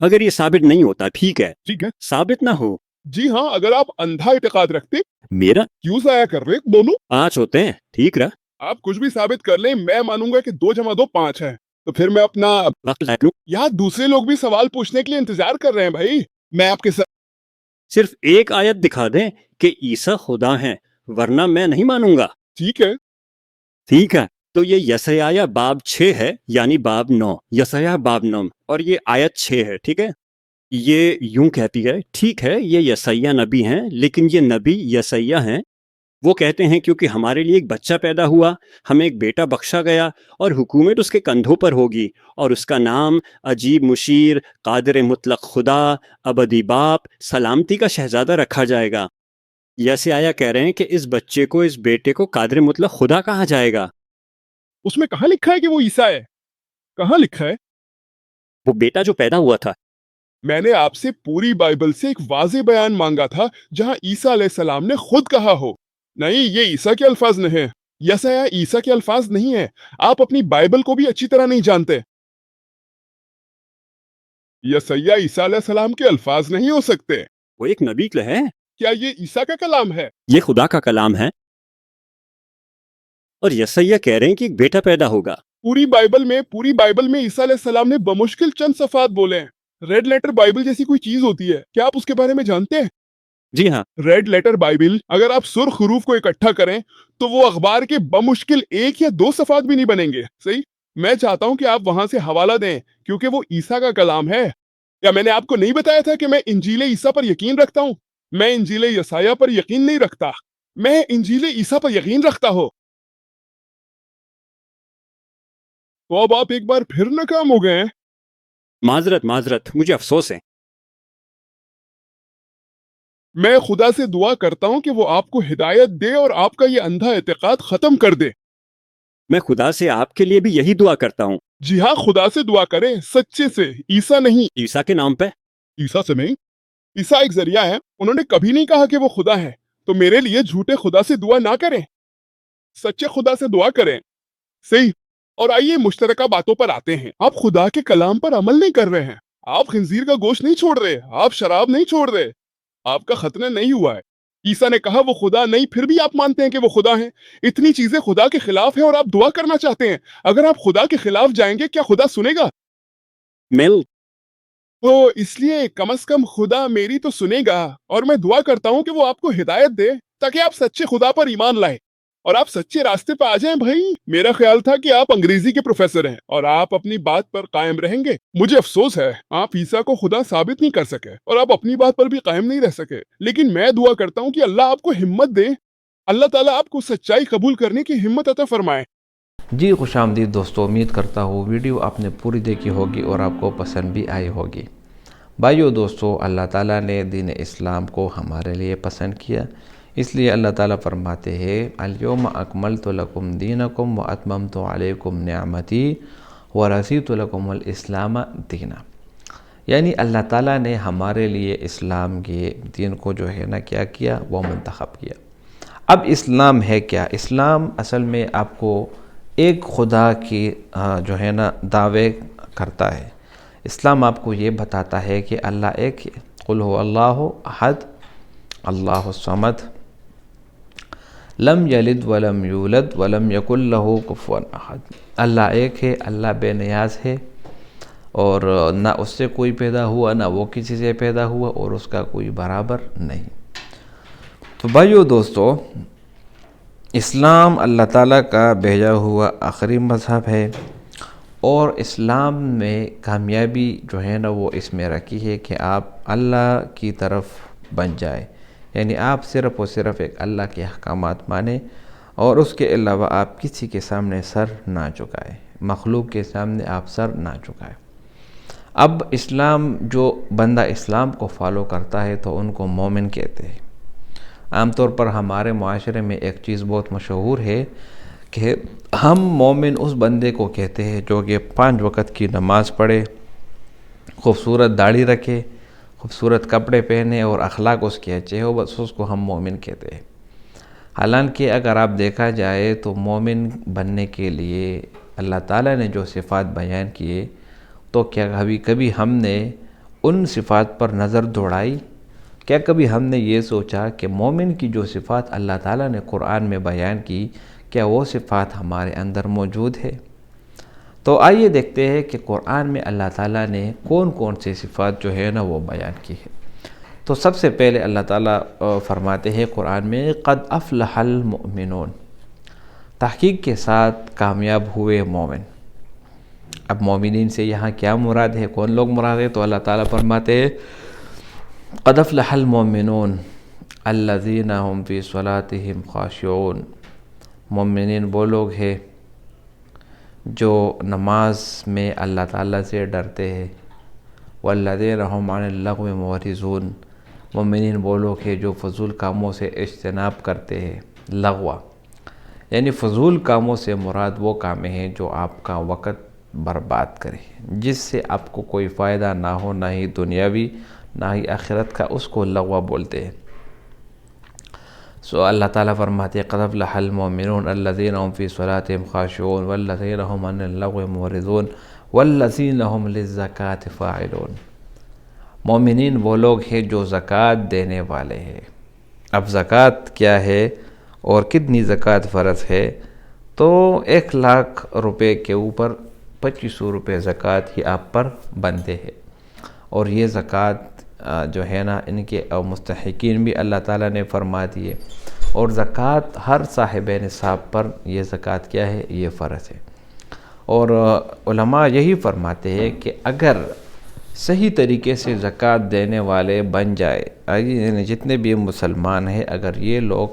اگر یہ ثابت نہیں ہوتا ٹھیک ہے، ٹھیک ہے، ثابت نہ ہو، جی ہاں، اگر آپ اندھا اعتقاد رکھتے میرا کیوں ضائع کر رہے دونوں؟ آج ہوتے ہیں، ٹھیک رہا، آپ کچھ بھی ثابت کر لیں میں مانوں گا کہ 2 + 2 5 ہے، تو پھر میں اپنا وقت ضائع کروں؟ یہاں دوسرے لوگ بھی سوال پوچھنے کے لیے انتظار کر رہے ہیں بھائی، میں آپ کے ساتھ صرف ایک آیت دکھا دیں کہ عیسیٰ خدا ہیں، ورنہ میں نہیں مانوں گا۔ ٹھیک ہے۔ ٹھیک ہے، تو یہ یسعیاہ باب 6 ہے، یعنی باب 9، یسعیاہ باب 9، اور یہ آیت 6 ہے، ٹھیک ہے؟ یہ یوں کہتی ہے، ٹھیک ہے یہ یسعیاہ نبی ہیں، لیکن یہ نبی یسعیاہ ہیں، وہ کہتے ہیں کیونکہ ہمارے لیے ایک بچہ پیدا ہوا، ہمیں ایک بیٹا بخشا گیا، اور حکومت اس کے کندھوں پر ہوگی، اور اس کا نام عجیب مشیر، قادر مطلق خدا، ابدی باپ، سلامتی کا شہزادہ رکھا جائے گا۔ یسعیاہ کہہ رہے ہیں کہ اس بچے کو، اس بیٹے کو قادر مطلق خدا کہا جائے گا۔ اس میں کہاں لکھا ہے کہ وہ عیسیٰ ہے؟ کہاں لکھا ہے؟ وہ بیٹا جو پیدا ہوا تھا۔ میں نے آپ سے پوری بائبل سے ایک واضح بیان مانگا تھا جہاں عیسیٰ علیہ السلام نے خود کہا ہو، نہیں یہ عیسیٰ کے الفاظ نہیں ہیں، یسعیاہ عیسیٰ کے الفاظ نہیں ہیں، آپ اپنی بائبل کو بھی اچھی طرح نہیں جانتے۔ یسعیاہ عیسیٰ علیہ السلام کے الفاظ نہیں ہو سکتے۔ وہ ایک نبی ہے، کیا یہ عیسیٰ کا کلام ہے؟ یہ خدا کا کلام ہے، اور یسعیاہ کہہ رہے ہیں کہ ایک بیٹا پیدا ہوگا۔ پوری بائبل میں عیسیٰ علیہ السلام نے بمشکل چند صفحات بولے ہیں۔ ریڈ لیٹر بائبل جیسی کوئی چیز ہوتی ہے، کیا آپ اس کے بارے میں جانتے ہیں؟ جی ہاں، ریڈ لیٹر بائبل اگر آپ سرخ حروف کو اکٹھا کریں تو وہ اخبار کے بمشکل 1 یا 2 صفحات بھی نہیں بنیں گے۔ صحیح؟ میں چاہتا ہوں کہ آپ وہاں سے حوالہ دیں کیونکہ وہ عیسیٰ کا کلام ہے۔ یا میں نے آپ کو نہیں بتایا تھا کہ میں انجیل عیسیٰ پر یقین رکھتا ہوں؟ میں انجیل یسعیاہ پر یقین نہیں رکھتا، میں انجیل عیسیٰ پر یقین رکھتا ہوں۔ تو اب آپ ایک بار پھر ناکام ہو گئے ہیں۔ معذرت، مجھے افسوس ہے۔ میں خدا سے دعا کرتا ہوں کہ وہ آپ کو ہدایت دے اور آپ کا یہ اندھا اعتقاد ختم کر دے۔ میں خدا سے آپ کے لیے بھی یہی دعا کرتا ہوں۔ جی ہاں، خدا سے دعا کریں، سچے سے، عیسیٰ نہیں۔ عیسیٰ کے نام پہ؟ عیسیٰ سے نہیں، عیسیٰ ایک ذریعہ ہے، انہوں نے کبھی نہیں کہا کہ وہ خدا ہے، تو میرے لیے جھوٹے خدا سے دعا نہ کریں، سچے خدا سے دعا کریں۔ صحیح؟ اور آئیے مشترکہ باتوں پر آتے ہیں۔ آپ خدا کے کلام پر عمل نہیں کر رہے ہیں، آپ خنزیر کا گوشت نہیں چھوڑ رہے، آپ شراب نہیں چھوڑ رہے، آپ کا ختنہ نہیں ہوا ہے۔ عیسیٰ نے کہا وہ خدا نہیں، پھر بھی آپ مانتے ہیں کہ وہ خدا ہیں۔ اتنی چیزیں خدا کے خلاف ہیں اور آپ دعا کرنا چاہتے ہیں۔ اگر آپ خدا کے خلاف جائیں گے کیا خدا سنے گا؟ تو اس لیے کم از کم خدا میری تو سنے گا، اور میں دعا کرتا ہوں کہ وہ آپ کو ہدایت دے تاکہ آپ سچے خدا پر ایمان لائیں اور آپ سچے راستے پہ آ جائیں۔ بھائی میرا خیال تھا کہ آپ انگریزی کے پروفیسر ہیں اور آپ اپنی بات پر قائم رہیں گے۔ مجھے افسوس ہے آپ عیسیٰ کو خدا ثابت نہیں کر سکے اور آپ اپنی بات پر بھی قائم نہیں رہ سکے، لیکن میں دعا کرتا ہوں کہ اللہ آپ کو ہمت دے، اللہ تعالیٰ آپ کو سچائی قبول کرنے کی ہمت عطا فرمائے۔ جی خوش آمدید دوستو، امید کرتا ہوں ویڈیو آپ نے پوری دیکھی ہوگی اور آپ کو پسند بھی آئی ہوگی۔ بھائیو دوستو، اللہ تعالیٰ نے دین اسلام کو ہمارے لیے پسند کیا، اس لیے اللہ تعالیٰ فرماتے ہیں الیوم اکملت لکم دینکم واتممت علیکم نعمتی ورضیت لکم الاسلام دینا۔ یعنی اللہ تعالیٰ نے ہمارے لیے اسلام کے دین کو جو ہے نا کیا کیا، وہ منتخب کیا۔ اب اسلام ہے کیا؟ اسلام اصل میں آپ کو ایک خدا کی جو ہے نا دعوے کرتا ہے۔ اسلام آپ کو یہ بتاتا ہے کہ اللہ ایک ہے، قل هو اللہ احد اللہ الصمد لم یلد ولم یولد ولم یکن لہ کفوا احد۔ اللہ ایک ہے، اللہ بے نیاز ہے، اور نہ اس سے کوئی پیدا ہوا، نہ وہ کسی سے پیدا ہوا، اور اس کا کوئی برابر نہیں۔ تو بھائیو دوستو، اسلام اللہ تعالیٰ کا بھیجا ہوا آخری مذہب ہے، اور اسلام میں کامیابی جو ہے نا وہ اس میں رکھی ہے کہ آپ اللہ کی طرف بن جائے، یعنی آپ صرف اور صرف ایک اللہ کے احکامات مانیں، اور اس کے علاوہ آپ کسی کے سامنے سر نہ جھکائیں، مخلوق کے سامنے آپ سر نہ جھکائیں۔ اب اسلام، جو بندہ اسلام کو فالو کرتا ہے تو ان کو مومن کہتے ہیں۔ عام طور پر ہمارے معاشرے میں ایک چیز بہت مشہور ہے کہ ہم مومن اس بندے کو کہتے ہیں جو کہ 5 وقت کی نماز پڑھے، خوبصورت داڑھی رکھے، خوبصورت کپڑے پہنے اور اخلاق اس کے اچھے ہو، بس اس کو ہم مومن کہتے ہیں۔ حالانکہ اگر آپ دیکھا جائے تو مومن بننے کے لیے اللہ تعالیٰ نے جو صفات بیان کیے، تو کیا کبھی ہم نے ان صفات پر نظر دوڑائی؟ کیا کبھی ہم نے یہ سوچا کہ مومن کی جو صفات اللہ تعالیٰ نے قرآن میں بیان کی، کیا وہ صفات ہمارے اندر موجود ہے؟ تو آئیے دیکھتے ہیں کہ قرآن میں اللہ تعالیٰ نے کون کون سی صفات جو ہے نا وہ بیان کی ہے۔ تو سب سے پہلے اللہ تعالیٰ فرماتے ہیں قرآن میں قد افلح المؤمنون، تحقیق کے ساتھ کامیاب ہوئے مومن۔ اب مومنین سے یہاں کیا مراد ہے، کون لوگ مراد ہے؟ تو اللہ تعالیٰ فرماتے ہیں قد افلح المؤمنون الذین هم فی صلاتهم خاشعون۔ مومنین وہ لوگ ہیں جو نماز میں اللہ تعالیٰ سے ڈرتے ہیں، والذین هم عن اللغو معرضون۔ مومنین وہ لوگ ہیں جو فضول کاموں سے اجتناب کرتے ہیں۔ لغو یعنی فضول کاموں سے مراد وہ کام ہیں جو آپ کا وقت برباد کرے، جس سے آپ کو کوئی فائدہ نہ ہو، نہ ہی دنیاوی نہ ہی آخرت کا، اس کو لغو بولتے ہیں۔ سو اللہ تعالیٰ فرماتے ہیں قد افلح المؤمنون الذین هم فی صلاتهم خاشعون والذین هم عن اللغو معرضون والذین هم للزکاة فاعلون۔ مومنین وہ لوگ ہیں جو زکوٰۃ دینے والے ہیں۔ اب زکوٰۃ کیا ہے اور کتنی زکوٰۃ فرض ہے؟ تو 1,00,000 روپے کے اوپر 2500 روپے زکوٰۃ ہی آپ پر بنتے ہیں، اور یہ زکوٰۃ جو ہے نا ان کے مستحقین بھی اللہ تعالیٰ نے فرما دیے، اور زکوٰۃ ہر صاحب نصاب پر یہ زکوٰۃ کیا ہے، یہ فرض ہے۔ اور علماء یہی فرماتے ہیں کہ اگر صحیح طریقے سے زکوٰۃ دینے والے بن جائے، یعنی جتنے بھی مسلمان ہیں، اگر یہ لوگ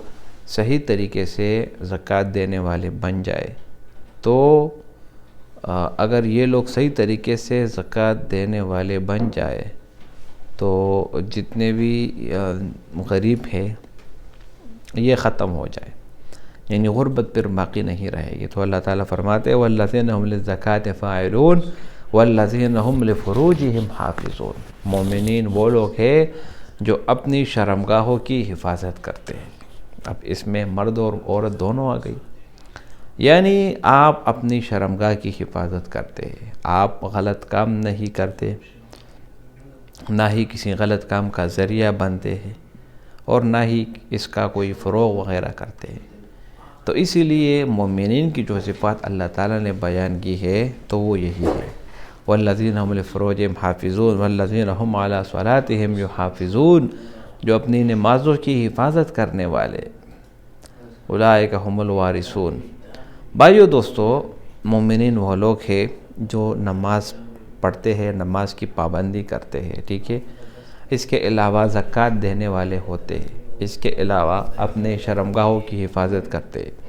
صحیح طریقے سے زکوٰۃ دینے والے بن جائے، تو اگر یہ لوگ صحیح طریقے سے زکوٰۃ دینے والے بن جائے تو جتنے بھی غریب ہیں یہ ختم ہو جائے، یعنی غربت پھر باقی نہیں رہے گی۔ تو اللہ تعالیٰ فرماتے ہیں وَالَّذِينَ هُمْ لِلزَّكَاةِ فَاعِلُونَ وَالَّذِينَ هُمْ لِفُرُوجِهِمْ حَافِظُونَ۔ مومنین وہ لوگ ہیں جو اپنی شرمگاہوں کی حفاظت کرتے ہیں۔ اب اس میں مرد اور عورت دونوں آ گئی، یعنی آپ اپنی شرمگاہ کی حفاظت کرتے ہیں، آپ غلط کام نہیں کرتے، نہ ہی کسی غلط کام کا ذریعہ بنتے ہیں، اور نہ ہی اس کا کوئی فروغ وغیرہ کرتے ہیں۔ تو اسی لیے مومنین کی جو صفات اللہ تعالیٰ نے بیان کی ہے تو وہ یہی ہے والذین هم لفروجہم حافظون والذین هم علی صلاتہم یحافظون، جو اپنی نمازوں کی حفاظت کرنے والے، اولئک هم الوارثون۔ بھائیو دوستو، مومنین وہ لوگ ہیں جو نماز پڑھتے ہیں، نماز کی پابندی کرتے ہیں، ٹھیک ہے، اس کے علاوہ زکوٰۃ دینے والے ہوتے ہیں، اس کے علاوہ اپنے شرمگاہوں کی حفاظت کرتے ہیں،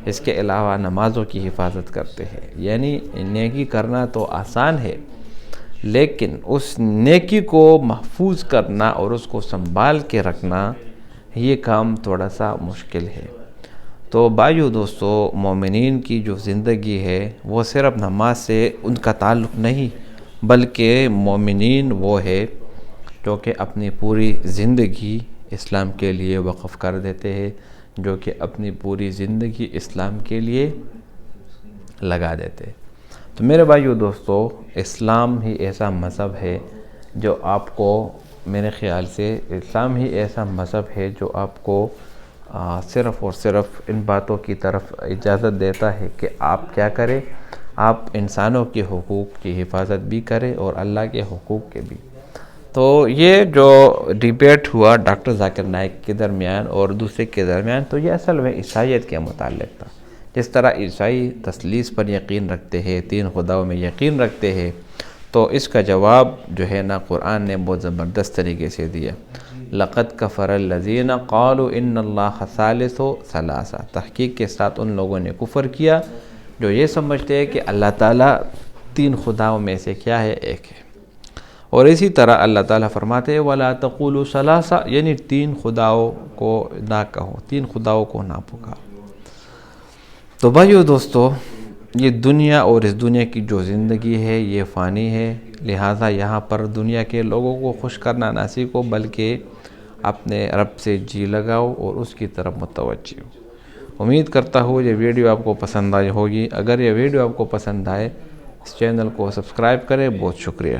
اس کے علاوہ نمازوں کی حفاظت کرتے ہیں۔ یعنی نیکی کرنا تو آسان ہے، لیکن اس نیکی کو محفوظ کرنا اور اس کو سنبھال کے رکھنا، یہ کام تھوڑا سا مشکل ہے۔ تو بھائیو دوستو، مومنین کی جو زندگی ہے وہ صرف نماز سے ان کا تعلق نہیں، بلکہ مومنین وہ ہے جو کہ اپنی پوری زندگی اسلام کے لیے وقف کر دیتے ہیں، جو کہ اپنی پوری زندگی اسلام کے لیے لگا دیتے ہیں۔ تو میرے بھائیو دوستو، اسلام ہی ایسا مذہب ہے جو آپ کو، میرے خیال سے اسلام ہی ایسا مذہب ہے جو آپ کو صرف اور صرف ان باتوں کی طرف اجازت دیتا ہے کہ آپ کیا کریں، آپ انسانوں کے حقوق کی حفاظت بھی کریں اور اللہ کے حقوق کے بھی۔ تو یہ جو ڈیبیٹ ہوا ڈاکٹر ذاکر نائک کے درمیان اور دوسرے کے درمیان، تو یہ اصل میں عیسائیت کے متعلق تھا۔ جس طرح عیسائی تثلیث پر یقین رکھتے ہیں، تین خداؤں میں یقین رکھتے ہیں، تو اس کا جواب جو ہے نا قرآن نے بہت زبردست طریقے سے دیا۔ لَقَدْ كَفَرَ الَّذِينَ قَالُوا إِنَّ اللَّهَ ثَالِثُ ثَلَاثَةٍ، تحقیق کے ساتھ ان لوگوں نے کفر کیا جو یہ سمجھتے ہیں کہ اللہ تعالیٰ تین خداؤں میں سے کیا ہے، ایک ہے۔ اور اسی طرح اللہ تعالیٰ فرماتے ہیں وَلَا تَقُولُوا ثَلَاثَةٍ، یعنی تین خداؤں کو نہ کہو، تین خداؤں کو نہ پکارو۔ تو بھائیو دوستو، یہ دنیا اور اس دنیا کی جو زندگی ہے یہ فانی ہے، لہٰذا یہاں پر دنیا کے لوگوں کو خوش کرنا نہ سیکھو، بلکہ اپنے رب سے جی لگاؤ اور اس کی طرف متوجہ ہو۔ امید کرتا ہوں یہ ویڈیو آپ کو پسند آئی ہوگی۔ اگر یہ ویڈیو آپ کو پسند آئے، اس چینل کو سبسکرائب کریں۔ بہت شکریہ۔